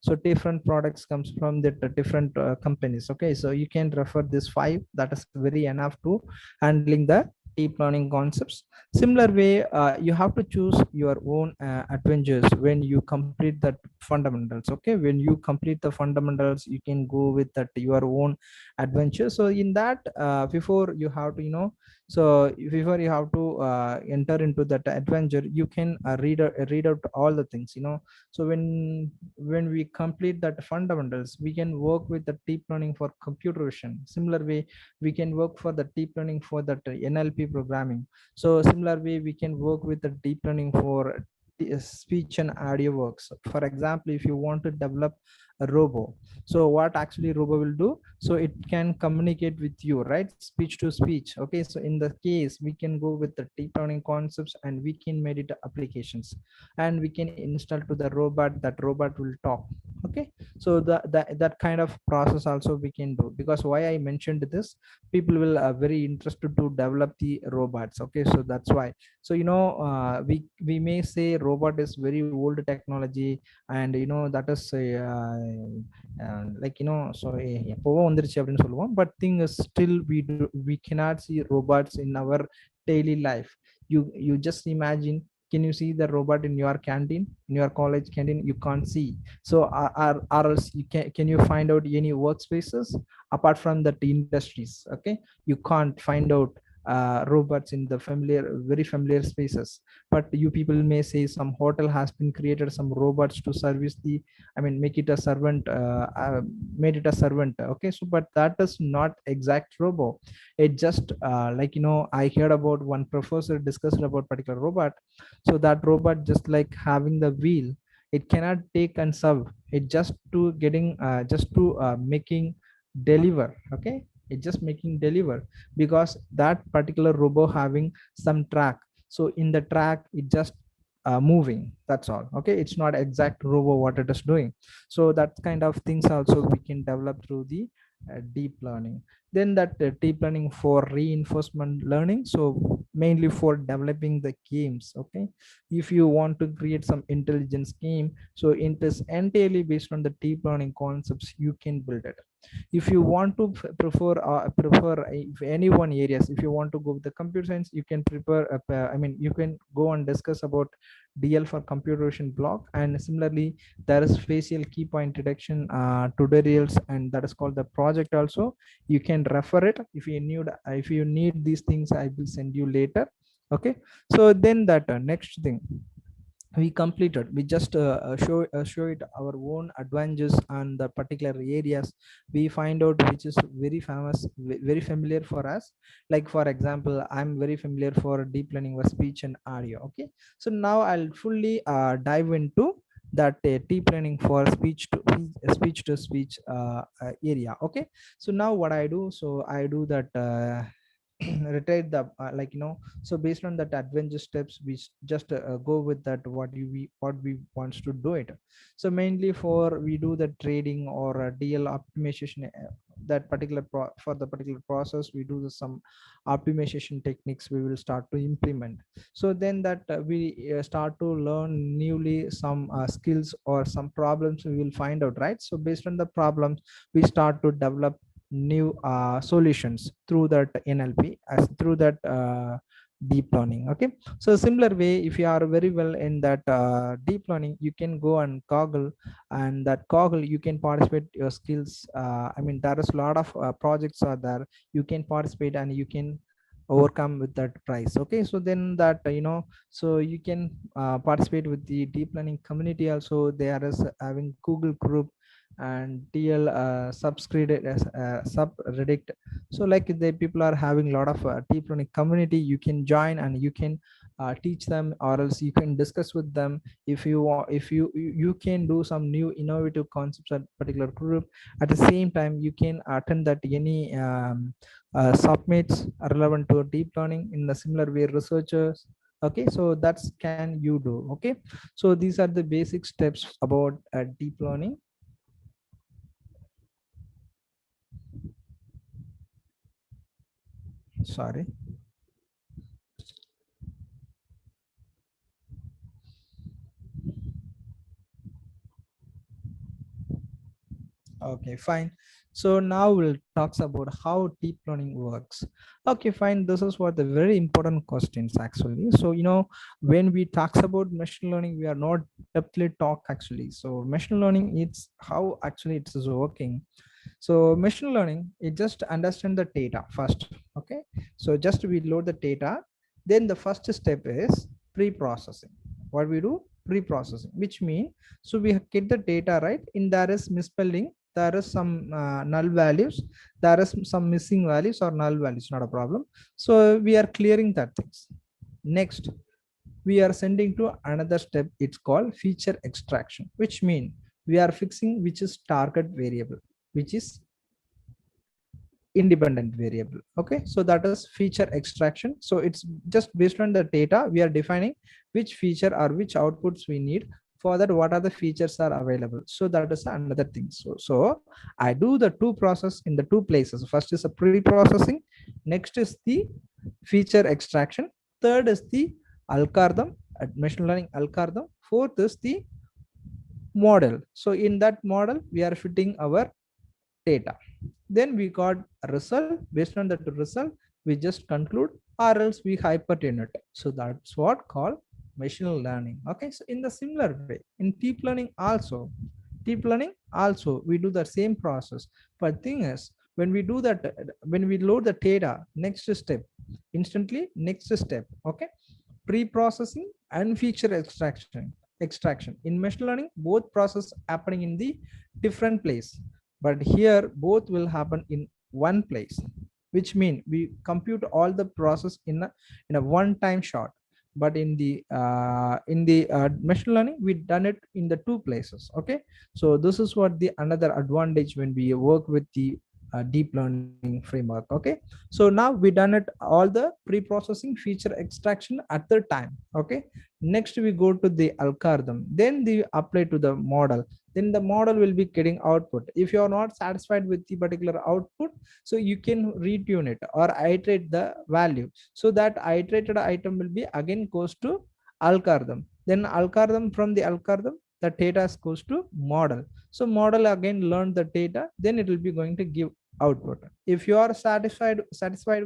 so different products comes from the different companies. Okay, so you can refer this 5. That is very enough to handling the deep learning concepts. Similar way, you have to choose your own adventures when you complete that fundamentals. Okay, when you complete the fundamentals, you can go with that your own adventure. So in that, before you have to before you have to enter into that adventure, you can read out all the things. So when we complete that fundamentals, we can work with the deep learning for computer vision. Similar way, we can work for the deep learning for that NLP programming. So similar way, we can work with the deep learning for speech and audio works. For example, if you want to develop a robo, so what actually robo will do, so it can communicate with you, right? Speech to speech. Okay, so in the case, we can go with the deep learning concepts, and we can make it applications, and we can install to the robot. That robot will talk. Okay, so that kind of process also we can do. Because why I mentioned this, people will very interested to develop the robots. Okay, so that's why. So we may say robot is very old technology, and that is so எப்போவோ வந்துருச்சு அப்படின்னு சொல்லுவோம். But thing is, still we cannot see robots in our daily life. You just imagine, can you see the robot in your canteen, in your college canteen? You can't see. So or else you can you find out any workspaces apart from that industries? Okay, you can't find out robots in the very familiar spaces. But you people may say some hotel has been created some robots to service the, make it a servant, made it a servant. Okay, so but that is not exact robo. It just I heard about one professor discussed about particular robot. So that robot just like having the wheel, it cannot take and serve. It just to getting just to making deliver. Okay, it's just making deliver, because that particular robot having some track. So in the track, it just moving, that's all. Okay, it's not exact robot what it is doing. So that kind of things also we can develop through the deep learning. Then that deep learning for reinforcement learning, so mainly for developing the games. Okay, if you want to create some intelligence game, so it is entirely based on the deep learning concepts, you can build it. If you want to prefer if any one areas, if you want to go with the computer science, you can prepare you can go and discuss about DL for computer vision block. And similarly, there is facial key point detection tutorials, and that is called the project also. You can refer it. If you need these things, I will send you later. Okay, so then that next thing we completed, we just show it our own advantages on the particular areas. We find out which is very famous, very familiar for us. Like for example, I'm very familiar for deep learning with speech and audio. Okay, so now I'll fully dive into that deep learning for speech to speech area. Okay, so now what I do, so I do that retrieve the so based on that adventure steps, we just go with that what we wants to do it. So mainly for we do the trading or DL optimization, that particular for the particular process we do some optimization techniques we will start to implement. So then that we start to learn newly some skills or some problems we will find out, right? So based on the problems we start to develop new solutions through that NLP as through that deep learning. Okay, so similar way, if you are very well in that deep learning, you can go and Google, and that Google you can participate your skills. I mean, there is a lot of projects are there, you can participate and you can overcome with that price. Okay, so then that so you can participate with the deep learning community also. There is having Google group and TL subreddit as subreddit. So like the people are having a lot of deep learning community, you can join and you can teach them, or else you can discuss with them. If you want, if you can do some new innovative concepts at particular group. At the same time you can attend that any submits relevant to deep learning in the similar way researchers. Okay, so that's can you do. Okay, so these are the basic steps about deep learning. Sorry. Okay, fine. So now we'll talk about how deep learning works. Okay, fine. This is what the very important questions actually. So when we talk about machine learning, we are not depthly talk actually. So machine learning, it's how actually it is working. So machine learning, it just understand the data first. Okay, so just we load the data, then the first step is pre-processing. What we do, pre-processing, which mean, so we get the data, right? In there is misspelling, there is some null values, there is some missing values or null values, not a problem. So we are clearing that things. Next we are sending to another step, it's called feature extraction, which mean we are fixing which is target variable, which is independent variable. Okay, so that is feature extraction. So it's just based on the data we are defining which feature or which outputs we need. For that, what are the features are available. So that is another thing. So I do the two process in the two places. First is a pre-processing, next is the feature extraction, third is the algorithm, machine learning algorithm, fourth is the model. So in that model we are fitting our data, then we got a result. Based on that result we just conclude, or else we hypertune it. So that's what called machine learning. Okay, so in the similar way in deep learning also we do the same process. But thing is, when we do that, when we load the data, next step, instantly next step. Okay, pre-processing and feature extraction in machine learning, both process happening in the different place, but here both will happen in one place, which mean we compute all the process in a one time shot. But in the machine learning we done it in the two places. Okay, so this is what the another advantage when we work with the deep learning framework. Okay, so now we done it all the pre-processing feature extraction at the time. Okay, next we go to the algorithm, then the apply to the model, then the model will be getting output. If you are not satisfied with the particular output, so you can retune it or iterate the value. So that iterated item will be again goes to algorithm, then algorithm, from the algorithm the data goes to model. So model again learn the data, then it will be going to give output. If you are satisfied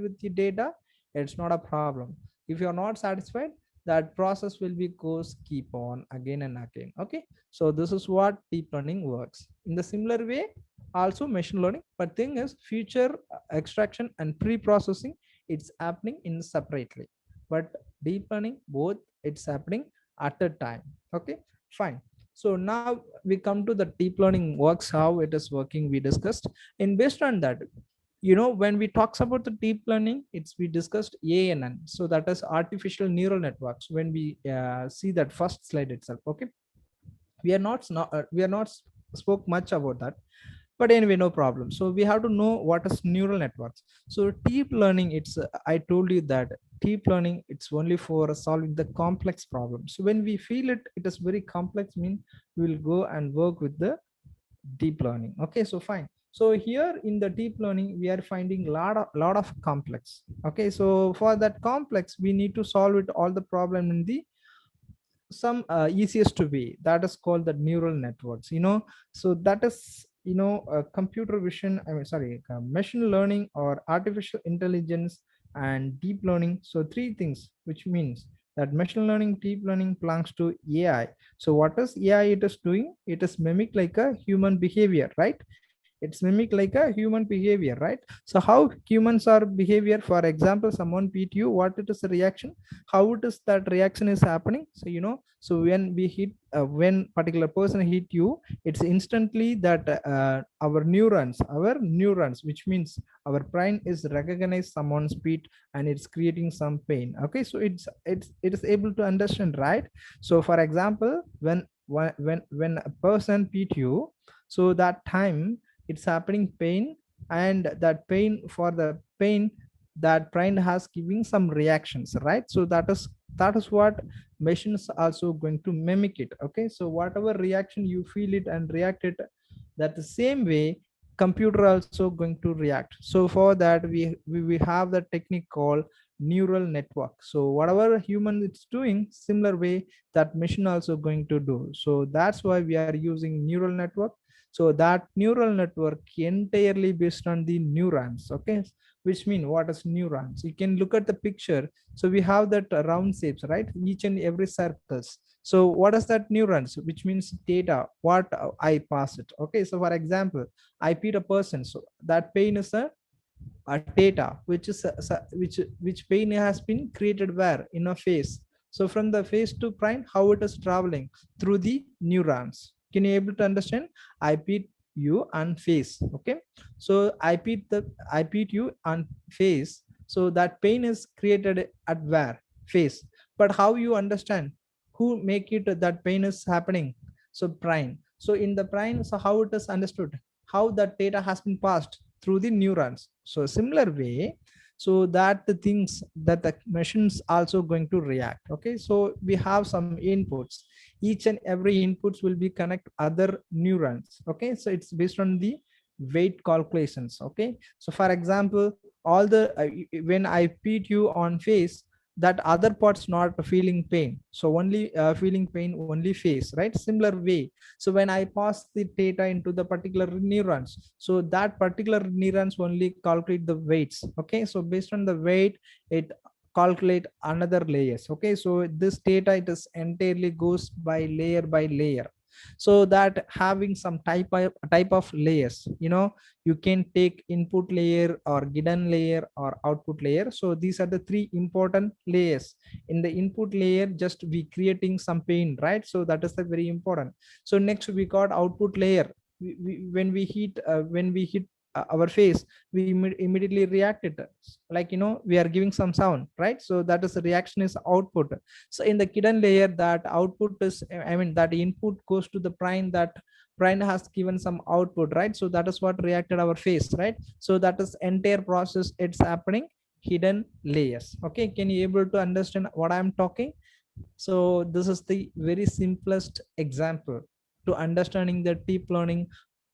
with the data, it's not a problem. If you are not satisfied, that process will be goes keep on again and again. Okay, so this is what deep learning works. In the similar way also machine learning, but thing is feature extraction and pre-processing, it's happening in separately, but deep learning both it's happening at a time. Okay, fine. So now we come to the deep learning works, how it is working we discussed. And based on that, when we talks about the deep learning, it's we discussed ANN, so that is artificial neural networks. When we see that first slide itself. Okay, we are not spoke much about that, but anyway, no problem. So we have to know what is neural networks. So deep learning, it's I told you that deep learning, it's only for solving the complex problems. So when we feel it is very complex, mean we will go and work with the deep learning. Okay, so fine. So here in the deep learning, we are finding lot of complex. Okay, so for that complex, we need to solve it all the problem in the some easiest way, that is called the neural networks, so that is computer vision, I mean, sorry, machine learning or artificial intelligence and deep learning. So three things, which means that machine learning, deep learning belongs to AI. So what is AI? It is doing, it is mimic like a human behavior, right? It's mimic like a human behavior, right? So how humans are behavior, for example, someone beat you, what it is the reaction, how it is that reaction is happening. So so when we hit when particular person hit you, it's instantly that our neurons, which means our brain is recognize someone's beat, and it's creating some pain. Okay, so it is able to understand, right? So for example, when a person beat you, so that time it's happening pain, and that pain, for the pain, that brain has giving some reactions, right? So that is what machines also going to mimic it. Okay, so whatever reaction you feel it and react it, that the same way computer also going to react. So for that we have the technique called neural network. So whatever human it's doing, similar way that machine also going to do. So that's why we are using neural network. So that neural network entirely based on the neurons. Okay, which mean what is neurons? You can look at the picture. So we have that round shapes, right? Each and every circles. So what is that neurons? Which means data, what I pass it. Okay, so for example, I beat a person, so that pain is a data, which is which pain has been created where in a face. So from the face to brain, how it is traveling through the neurons. Can you able to understand? I beat you on face. Okay, so I beat you on face. So that pain is created at where? Face. But how you understand? Who make it that pain is happening? So brain. So in the brain, so how it is understood? How that data has been passed through the neurons. So similar way, so that the things that the machines also going to react. Okay, so we have some inputs. Each and every inputs will be connect other neurons. Okay, so it's based on the weight calculations. Okay, so for example, all the when I beat you on face, that other parts not feeling pain, so only feeling pain only face, right? Similar way, so when I pass the data into the particular neurons, so that particular neurons only calculate the weights. Okay, so based on the weight, it calculate another layers. Okay, so this data, it is entirely goes by layer. So that having some type of layers, you can take input layer or hidden layer or output layer. So these are the three important layers. In the input layer, just we creating some pain, right? So that is the very important. So next we got output layer. When we hit our face, we immediately react it, like we are giving some sound, right? So that is the reaction is output. So in the hidden layer, that output is, I mean, that input goes to the brain, that brain has given some output, right? So that is what reacted our face, right? So that is entire process, it's happening hidden layers. Okay, can you able to understand what I'm talking? So this is the very simplest example to understanding the deep learning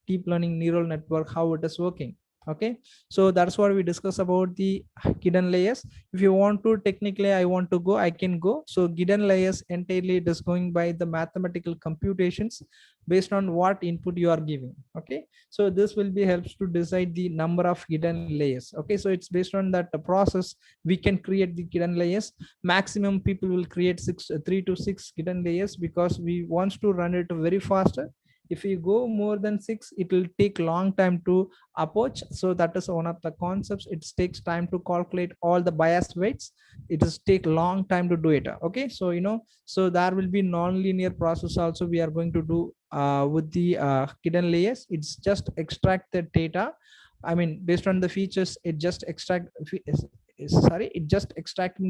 neural network, how it is working. Okay, so that's what we discuss about the hidden layers. If you want to technically, I want to go, I can go. So hidden layers entirely, it is going by the mathematical computations based on what input you are giving. Okay, so this will be helps to decide the number of hidden layers. Okay, so it's based on that process we can create the hidden layers. Maximum people will create 3 to 6 hidden layers, because we want to run it very faster. If you go more than 6, it will take long time to approach. So that is one of the concepts. It takes time to calculate all the biased weights. It is take long time to do it. Okay, so so there will be non-linear process also we are going to do with the hidden layers. It's just extract the data, I mean, based on the features, it just extracting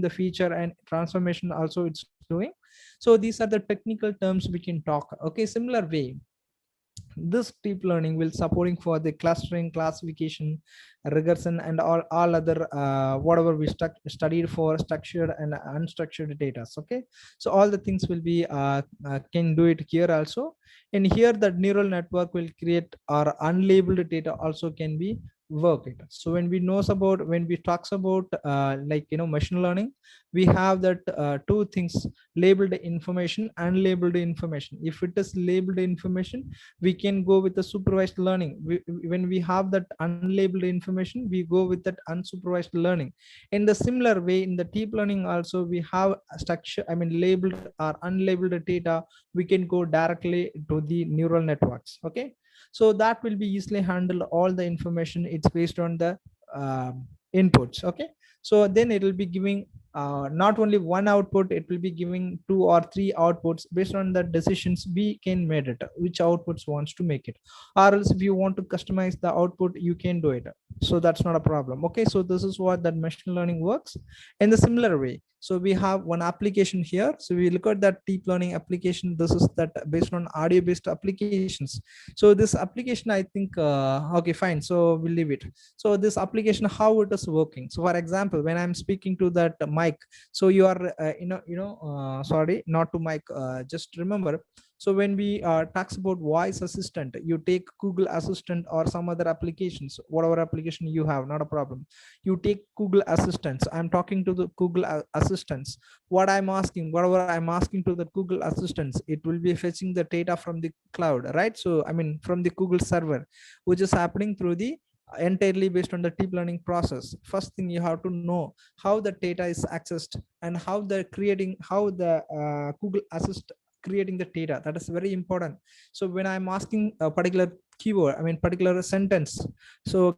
the feature, and transformation also it's doing. So these are the technical terms we can talk. Okay, similar way, this deep learning will supporting for the clustering, classification, regression, and all other whatever we studied for structured and unstructured data. Okay, so all the things will be can do it here also. And here the neural network will create or unlabeled data also can be work it. So when we knows about, when we talks about like machine learning, we have that two things: labeled information, unlabeled information. If it is labeled information, we can go with the supervised learning. When we have that unlabeled information, we go with that unsupervised learning. In the similar way, in the deep learning also, we have a structure, labeled or unlabeled data, we can go directly to the neural networks. Okay, so that will be easily handle all the information. It's based on the inputs. Okay, so then it will be giving not only one output, it will be giving 2 or 3 outputs. Based on the decisions, we can make it which outputs wants to make it, or else if you want to customize the output, you can do it. So that's not a problem. Okay, so this is what that machine learning works in the similar way. So we have one application here. So we look at that deep learning application. This is that based on audio based applications. So this application, I think okay, fine, so we'll leave it. So this application, how it is working. So for example, when I'm speaking to that mic, so you are sorry, not to mic, just remember. So when we talks about voice assistant, you take Google Assistant or some other applications, whatever application you have, not a problem. You take Google Assistants. I'm talking to the Google Assistants. What I'm asking, whatever I'm asking to the Google Assistants, it will be fetching the data from the cloud, right? So from the Google server, which is happening through the entirely based on the deep learning process. First thing, you have to know how the data is accessed and how the Google Assist creating the data. That is very important. So when I'm asking a particular keyword, particular sentence, so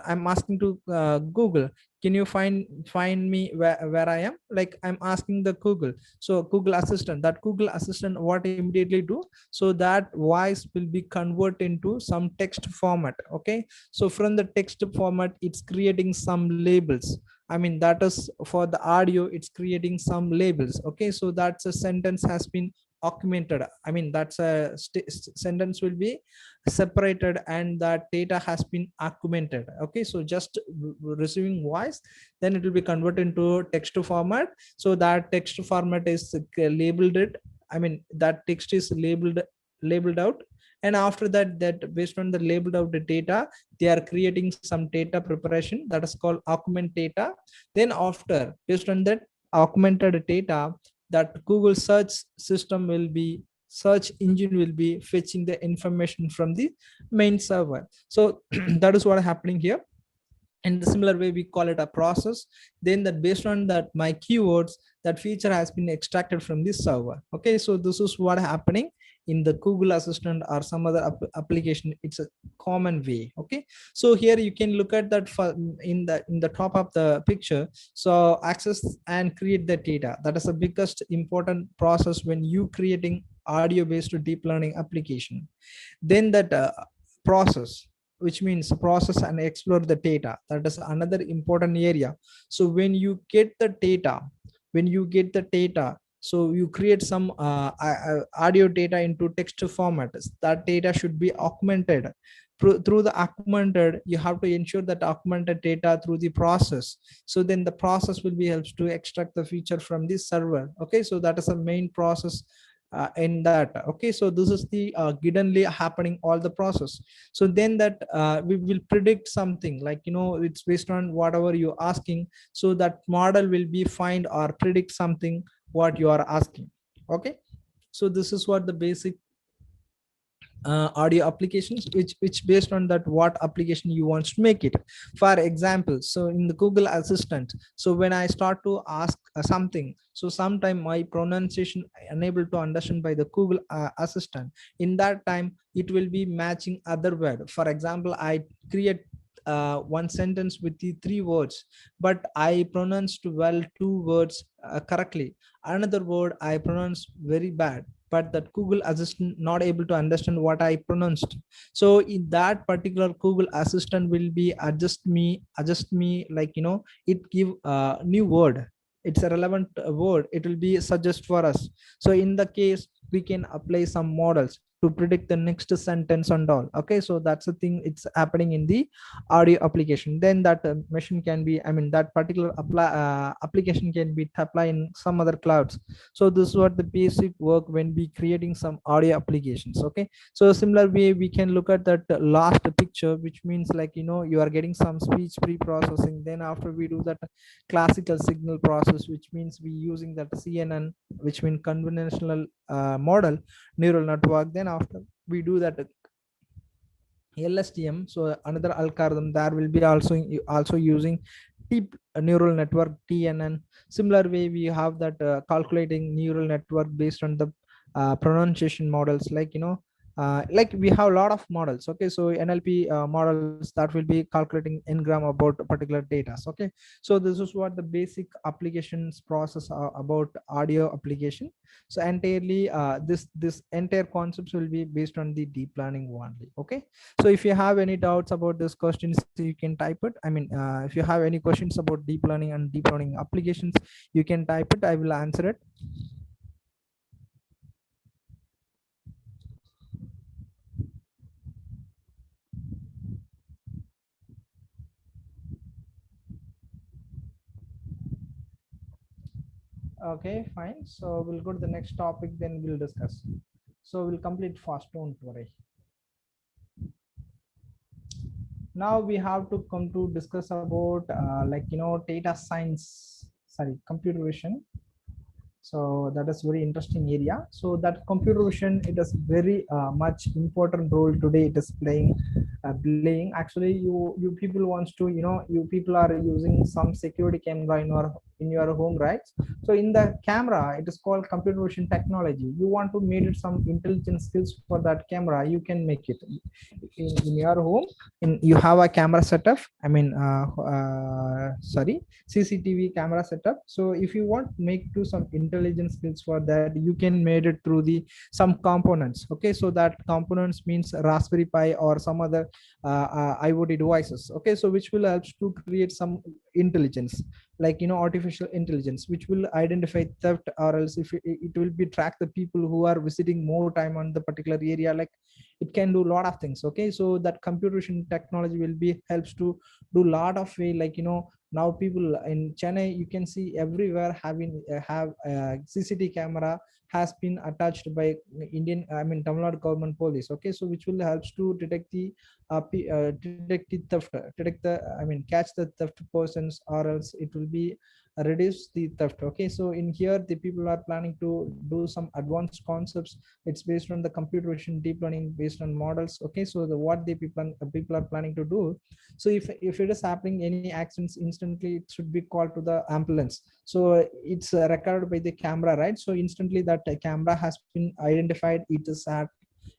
I'm asking to Google, can you find me where I am? Like I'm asking the Google. So Google Assistant, that Google Assistant, what immediately do? So that voice will be converted into some text format. Okay, so from the text format, it's creating some labels. That is for the audio, it's creating some labels. Okay, so that's a sentence has been augmented. That's a sentence will be separated and that data has been augmented. Okay, so just receiving voice, then it will be converted into text format. So that text format is labeled it. That text is labeled out. And after that, based on the labeled out the data, they are creating some data preparation that is called augment data. Then after, based on that augmented data, that Google search engine will be fetching the information from the main server. So that is what is happening here. In the similar way, we call it a process. Then that based on that my keywords, that feature has been extracted from this server. Okay, so this is what happening in the Google Assistant or some other application. It's a common way. Okay, so here you can look at that in the top of the picture. So access and create the data. That is the biggest important process when you creating audio based deep learning application. Then that process, which means process and explore the data. That is another important area. So when you get the data, so you create some audio data into text format. That data should be augmented. Through the augmented, you have to ensure that augmented data through the process. So then the process will be helps to extract the feature from this server. Okay, so that is the main process in that. Okay, so this is the giddily happening all the process. So then that we will predict something, like it's based on whatever you're asking. So that model will be find or predict something what you are asking. Okay, so this is what the basic audio applications, which based on that what application you want to make it. For example, so in the Google Assistant, so when I start to ask something, so sometime my pronunciation unable to understand by the Google Assistant. In that time, it will be matching other word. For example, I create one sentence with the 3 words, but I pronounced well 2 words correctly. Another word I pronounced very bad, but that Google Assistant not able to understand what I pronounced. So in that particular Google Assistant will be adjust me like it give a new word it's a relevant word, it will be suggest for us. So in the case, we can apply some models to predict the next sentence and all. Okay, so that's the thing, it's happening in the audio application. Then that machine can be, I mean, that particular application can be applied in some other clouds. So this is what the basic work when we creating some audio applications. Okay, so similar way we can look at that last picture, which means like, you know, you are getting some speech pre-processing. Then after we do that classical signal process, which means we using that CNN, which means conventional model neural network. Then after we do that LSTM, so another algorithm there will be also using deep neural network TNN. Similar way we have that calculating neural network based on the pronunciation models, like, you know, like we have a lot of models. Okay, so NLP models that will be calculating n-gram about particular data. Okay, so this is what the basic applications process are about audio application. So entirely this entire concepts will be based on the deep learning only. Okay, so if you have any doubts about this questions, you can type it. I mean, if you have any questions about deep learning and deep learning applications, you can type it, I will answer it. Okay, fine. So we'll go to the next topic, then we'll discuss. So we'll complete fast, don't worry. Now we have to come to discuss about like, you know, data science, sorry, computer vision. So that is very interesting area. So that computer vision, it is very much important role today it is playing. Actually, you people wants to, you know, you people are using some security camera in your home, right? So in the camera, it is called computer vision technology. You want to make it some intelligence skills for that camera, you can make it in your home. You have a camera setup, I mean sorry, CCTV camera setup. So if you want make to some intelligence skills for that, you can made it through the some components. Okay, so that components means Raspberry Pi or some other IoT devices. Okay, so which will help to create some intelligence, like, you know, artificial intelligence, which will identify theft, or else if it will be track the people who are visiting more time on the particular area, like it can do a lot of things. Okay, so that computer vision technology will be helps to do a lot of way, like, you know, now people in Chennai, you can see everywhere having have CCTV camera has been attached by Indian, I mean, Tamil Nadu government police. Okay, so which will helps to detect the detect the theft, detect the, I mean, catch the theft persons, or else it will be reduce the theft. Okay, so in here the people are planning to do some advanced concepts. It's based on the computer vision deep learning based on models. Okay, so the what the people are planning to do. So if it is happening any accidents, instantly it should be called to the ambulance. So it's recorded by the camera, right? So instantly that camera has been identified, it is at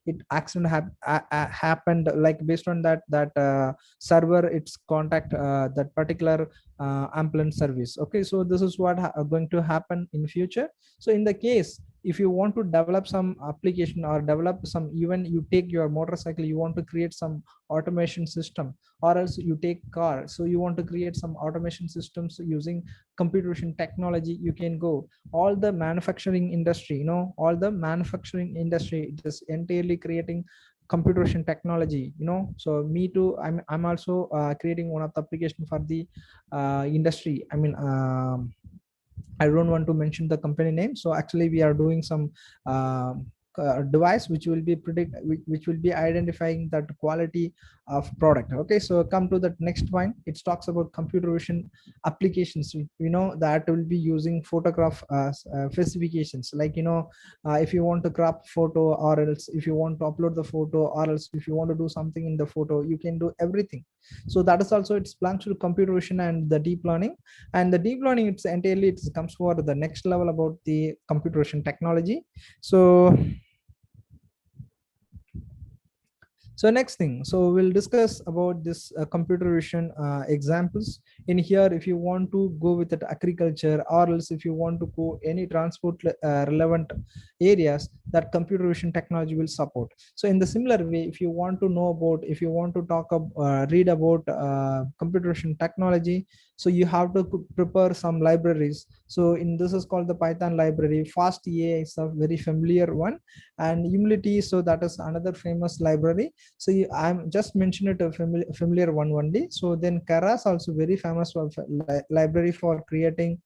it accident happened, like based on that server, it's contact that particular ambulance service. Okay, so this is what going to happen in future. So in the case, if you want to develop some application or develop some, even you take your motorcycle, you want to create some automation system, or else you take car, so you want to create some automation systems using computer vision technology, you can go. All the manufacturing industry, you know, all the manufacturing industry is entirely creating computer vision technology, you know. So me too, I'm also creating one of the application for the industry. I mean, I don't want to mention the company name. So actually we are doing some device which will be which will be identifying that quality of product. Okay, so come to the next point. It talks about computer vision applications, you know, that will be using photograph specifications, like, you know, if you want to crop photo, or else if you want to upload the photo, or else if you want to do something in the photo, you can do everything. So that is also it's belongs to computer vision and the deep learning. And the deep learning, it's entirely it comes for the next level about the computer vision technology. So next thing, so we'll discuss about this computer vision examples in here. If you want to go with that agriculture, or else if you want to go any transport relevant areas, that computer vision technology will support. So in the similar way, if you want to know about, if you want to talk read about computer vision technology, So you have to prepare some libraries. So in this is called the Python library. Fast AI is a very familiar one, and Humility, so that is another famous library. So I'm just mentioning it a familiar one only. So then Keras also very famous for library for creating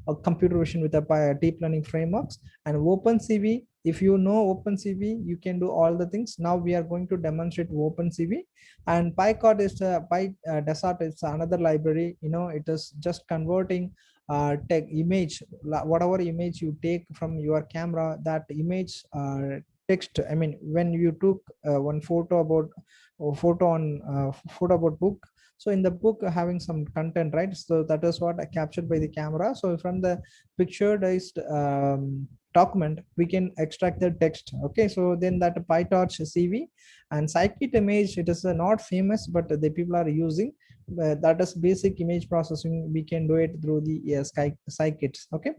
a computer vision with a deep learning frameworks. And OpenCV, if you know OpenCV, you can do all the things. Now we are going to demonstrate OpenCV. And PyCord is Desert is another library. It is just converting tech image, whatever image you take from your camera, that image text. I mean, when you took one photo about photo about book, so in the book having some content, right? So that is what I captured by the camera. So from the picturized document, we can extract the text. Okay, so then that PyTorch CV and scikit image, it is not famous, but the people are using. That is basic image processing. We can do it through the scikit. Okay,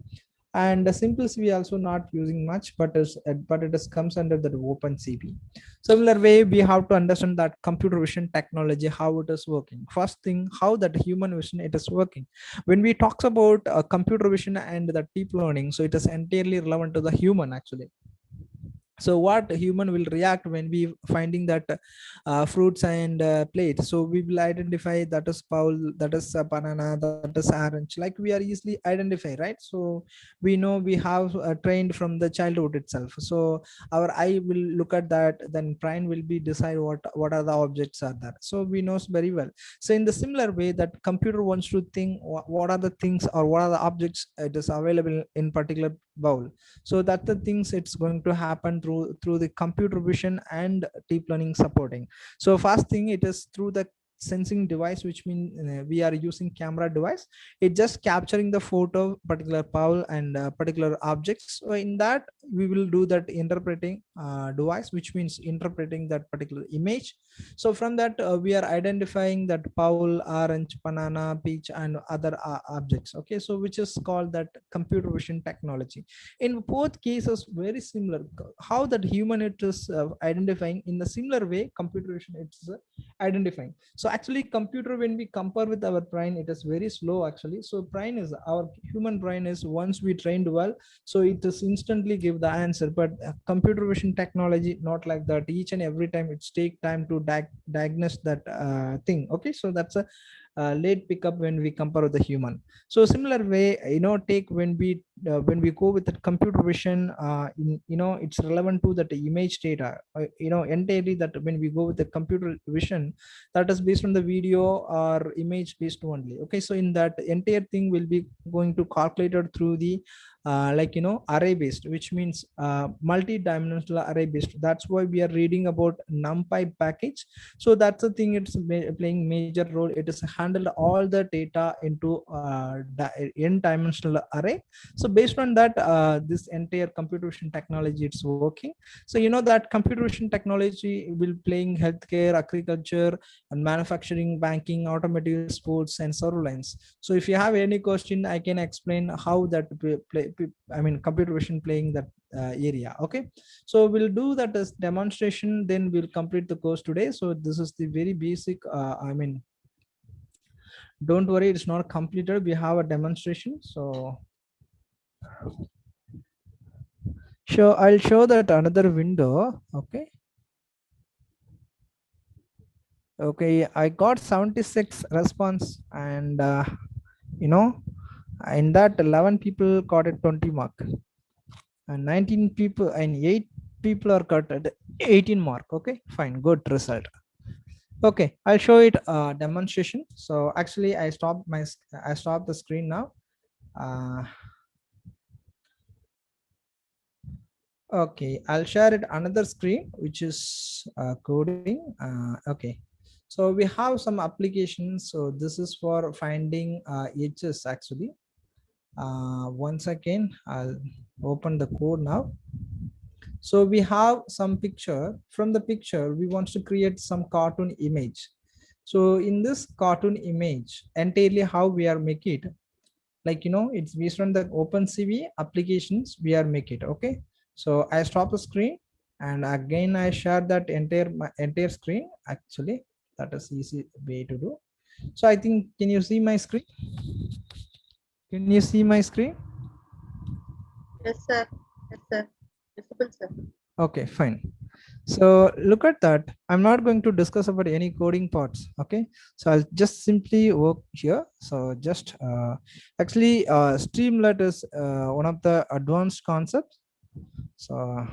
and the simple CV also not using much, but it is comes under the OpenCV. Similar way, we have to understand that computer vision technology, how it is working. First thing, how that human vision it is working. When we talk about computer vision and the deep learning, so it is entirely relevant to the human actually. So what human will react when we finding that fruits and plate? So we will identify that is Paul, that is a banana, that is orange, like we are easily identify, right? So we know we have trained from the childhood itself. So our eye will look at that, then brain will be decide what are the objects are there. So we knows very well. So in the similar way, that computer wants to think what are the things or what are the objects it is available in particular bowl. So that's the things it's going to happen through the computer vision and deep learning supporting. So first thing, it is through the sensing device, which means we are using camera device. It just capturing the photo particular bowl and particular objects. So in that we will do that interpreting device, which means interpreting that particular image. So from that we are identifying that bowl, orange, banana, peach, and other objects. Okay, so which is called that computer vision technology. In both cases very similar, how that human it is identifying. In the similar way, computer vision it's identifying. So actually computer, when we compare with our brain, it is very slow actually. So brain is, our human brain is, once we trained well, so it is instantly give the answer. But computer vision technology not like that. Each and every time it's take time to diagnose that thing. Okay, so that's a late pickup when we compare with the human. So similar way, take when we go with the computer vision, it's relevant to that image data, entirely. That when we go with the computer vision, that is based on the video or image based only. Okay, so in that entire thing will be going to calculated through the array based, which means multi-dimensional array based. That's why we are reading about NumPy package. So that's the thing, it's playing major role. It is handled all the data into n-dimensional array. So based on that, this entire computer vision technology it's working. So that computer vision technology will playing healthcare, agriculture, and manufacturing, banking, automotive, sports, and surveillance. So if you have any question, I can explain how that computer vision playing that area. Okay, so we'll do that as demonstration, then we'll complete the course today. So this is the very basic don't worry, it's not completed, we have a demonstration. So I'll show that another window. Okay, I got 76 response, and in that 11 people got a 20 mark, and 19 people and 8 people are got at 18 mark. Okay, fine, good result. Okay, I'll show it demonstration. So actually I stopped the screen now. Okay, I'll share it another screen, which is coding. Okay, so we have some applications. So this is for finding edges actually. Once again, I'll open the code now. So we have some picture. From the picture, we want to create some cartoon image. So in this cartoon image, entirely how we are make it, it's based on the OpenCV applications we are make it. Okay, so I stop the screen, and again I share that entire screen. Actually, that is easy way to do. So I think, can you see my screen? Can you see my screen? Yes, sir. Yes, sir. Visible, sir. Okay, fine. So look at that. I'm not going to discuss about any coding parts. Okay, so I'll just simply work here. So just actually Streamlit is one of the advanced concepts. So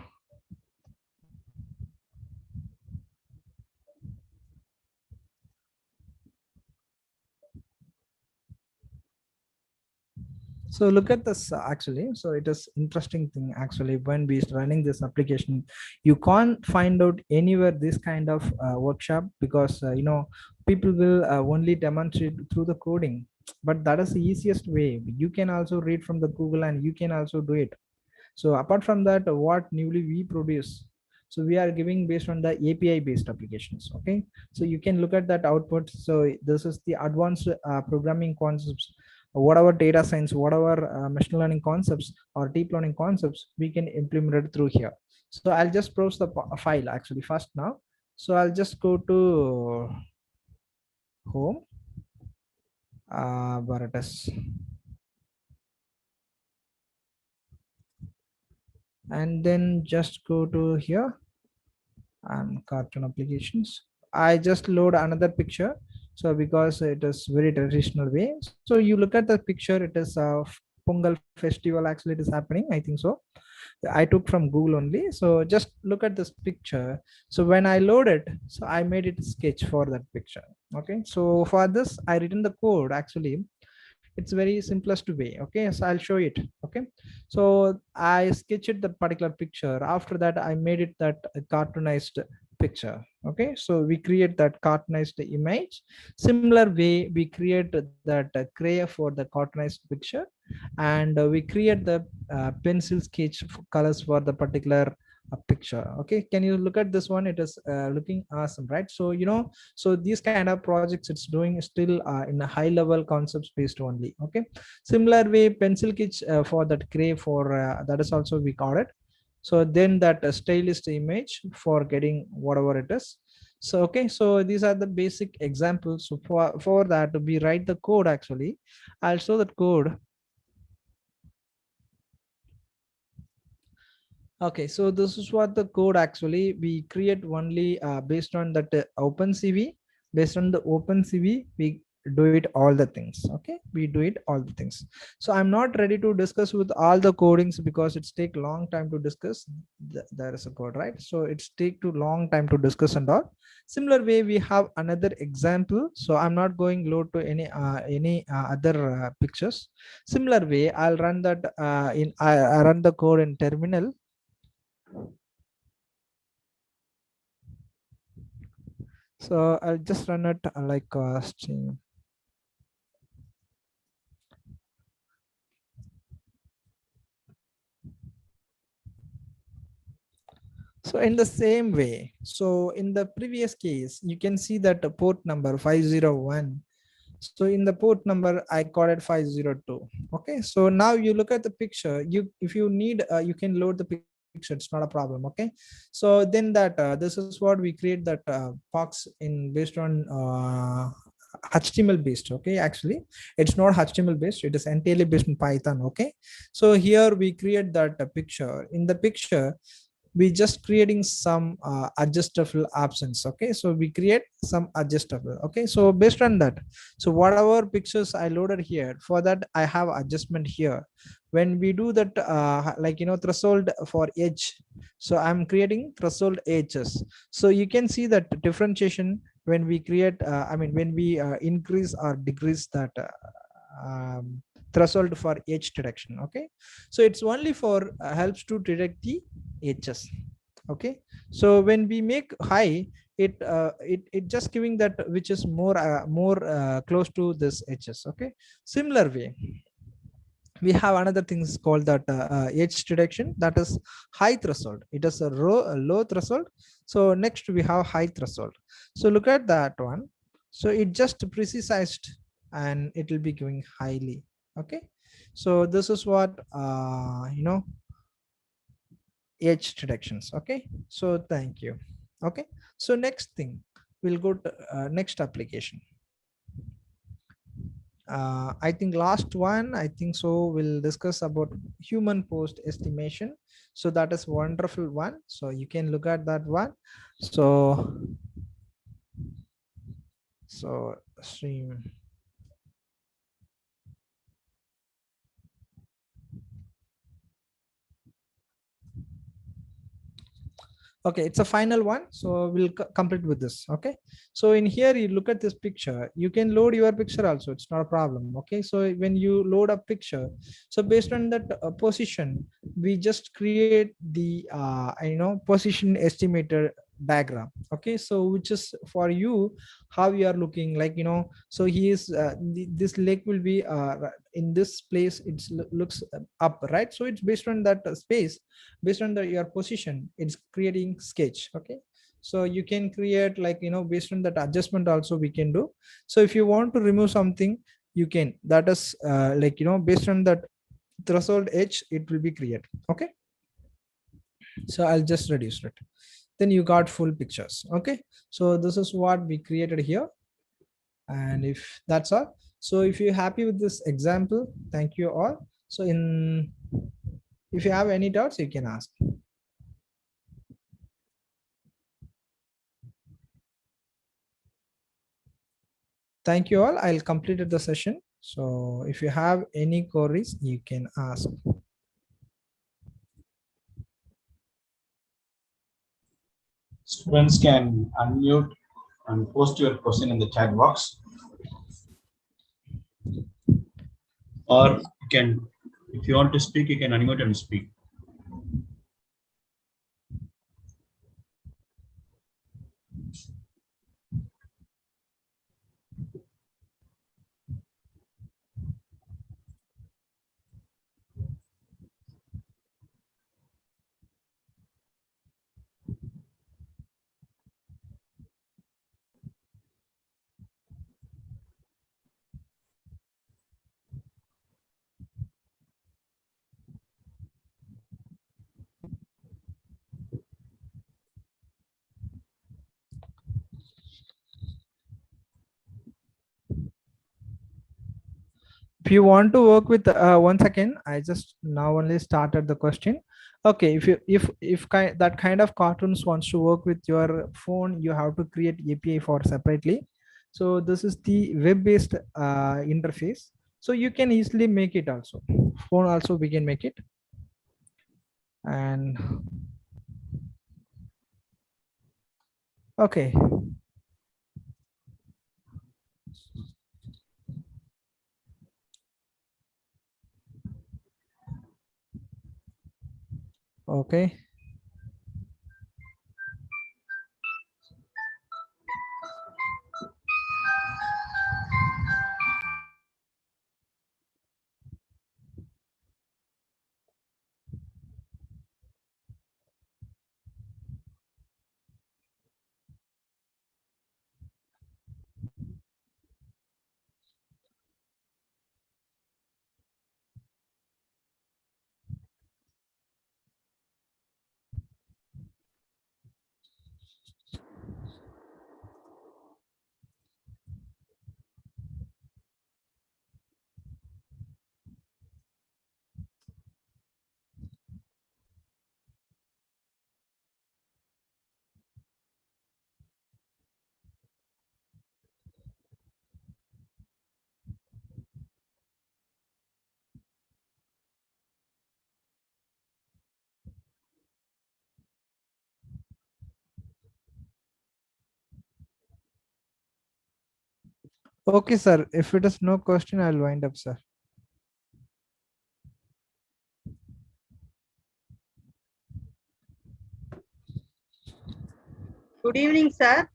so look at this actually. So it is interesting thing actually. When we running this application, you can't find out anywhere this kind of workshop, because people will only demonstrate through the coding. But that is the easiest way. You can also read from the Google and you can also do it. So apart from that, what newly we produce, so we are giving based on the API based applications. Okay, so you can look at that output. So this is the advanced programming concepts, whatever data science, whatever machine learning concepts or deep learning concepts, we can implement it through here. So I'll just browse the file actually first now. So I'll just go to home, where it is, and then just go to here and cartoon applications. I just load another picture. So because it is very traditional way. So you look at the picture, it is a Pongal festival. Actually, it is happening. I think so. I took from Google only. So just look at this picture. So when I load it, so I made it sketch for that picture. Okay. So for this, I written the code actually. It's very simplest way. Okay, so I'll show it. Okay, so I sketched the particular picture. After that, I made it that cartoonized picture. Okay, so we create that cartoonized image. Similar way, we create that gray for the cartoonized picture, and we create the pencil sketch colors for the particular picture. Okay, can you look at this one? It is looking awesome, right? So so these kind of projects it's doing still in a high level concepts based only. Okay, similar way pencil sketch for that gray for that is also we got it. So then that stylist image for getting whatever it is. So okay, so these are the basic examples. So for that we write the code. Actually, I'll show that code. Okay, so this is what the code actually we create only based on that OpenCV. Based on the OpenCV, we do it all the things. Okay, we do it all the things. So I'm not ready to discuss with all the codings because it's take long time to discuss. There is a code, right? So it's take too long time to discuss and all. Similar way, we have another example. So I'm not going load to any other pictures. Similar way, I'll run that I run the code in terminal. So I'll just run it like stream. So in the same way, so in the previous case, you can see that the port number 501. So in the port number, I called it 502. Okay. So now you look at the picture. If you need, you can load the picture. It's not a problem. Okay. So then that this is what we create that box in based on HTML based. Okay, actually it's not HTML based, it is entirely based in Python. Okay, so here we create that picture. In the picture we just creating some adjustable options. Okay, so we create some adjustable. Okay, so based on that, so whatever pictures I loaded here, for that I have adjustment here. When we do that like threshold for edge, so I'm creating threshold edges. So you can see that differentiation when we create when we increase or decrease that threshold for edge detection. Okay, so it's only for helps to detect the edges. Okay, so when we make high, it just giving that which is more close to this edges. Okay, similar way we have another things called that edge detection, that is high threshold. It is a low threshold. So next we have high threshold. So look at that one. So it just precised and it will be giving highly. Okay, so this is what edge detections. Okay, so thank you. Okay, so next thing we'll go to next application. I think last one, I think so, we'll discuss about human post estimation. So that is wonderful one. So you can look at that one. So stream. Okay, it's a final one, so we'll complete with this. Okay, so in here you look at this picture, you can load your picture also, it's not a problem. Okay, so when you load a picture, so based on that position, we just create the position estimator diagram. Okay, so which is for you how you are looking like, so he is this lake will be in this place, it's looks up, right? So it's based on that space, based on your position, it's creating sketch. Okay, so you can create like, based on that adjustment also we can do. So if you want to remove something, you can, that is like, based on that threshold edge, it will be created. Okay, so I'll just reduce it, then you got full pictures. Okay, so this is what we created here. And if that's all, so if you're happy with this example, thank you all. So if you have any doubts, you can ask. Thank you all. I'll complete the session. So if you have any queries, you can ask. Students can unmute and post your question in the chat box, or you can, if you want to speak, you can unmute and speak. If you want to work with once again, I just now only started the question. Okay, if that kind of cartoons wants to work with your phone, you have to create API for separately. So this is the web-based interface. So you can easily make it also. Phone also we can make it. And okay. Okay. Okay, sir. If it is no question, I'll wind up, sir. Good evening, sir.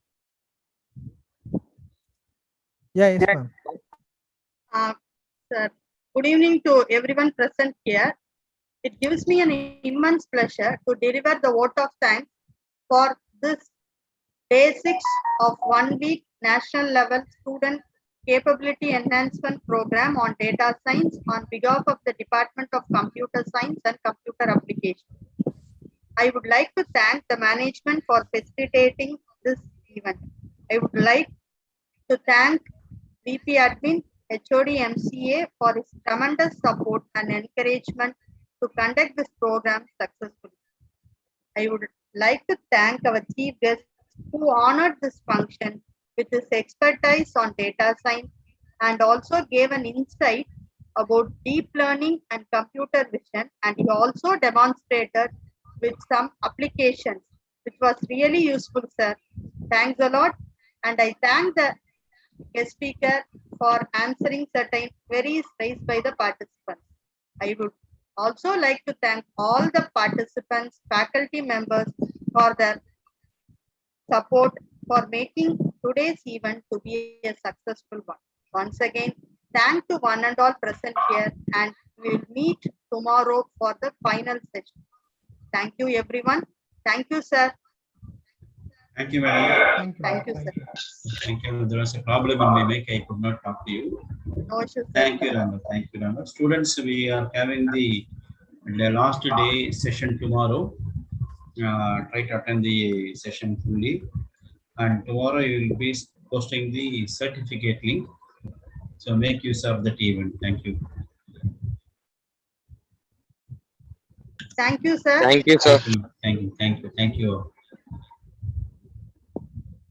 Yeah, yes, ma'am. Sir, good evening to everyone present here. It gives me an immense pleasure to deliver the vote of thanks for this day 6 of 1 week national level student capability enhancement program on data science on behalf of the Department of Computer Science and Computer Applications. I would like to thank the management for facilitating this event. I would like to thank VP Admin HOD MCA for his tremendous support and encouragement to conduct this program successfully. I would like to thank our chief guest who honored this function with his expertise on data science and also gave an insight about deep learning and computer vision, and he also demonstrated with some applications which was really useful, sir. Thanks a lot, and I thank the guest speaker for answering certain queries raised by the participants. I would also like to thank all the participants, faculty members for their support for making today's event to be a successful one. Once again, thank to one and all present here, and we'll meet tomorrow for the final session. Thank you, everyone. Thank you, sir. Thank you, madam. Thank you, sir. Thank you. There was a problem in my mic. I could not talk to you. No issues, sir. Thank you, Rama. Thank you, Rama. Students, we are having the last day session tomorrow. Try to attend the session fully. And tomorrow you will be posting the certificate link. So make use of that event. Thank you. Thank you, sir. Thank you, sir. Thank you. Thank you. Thank you.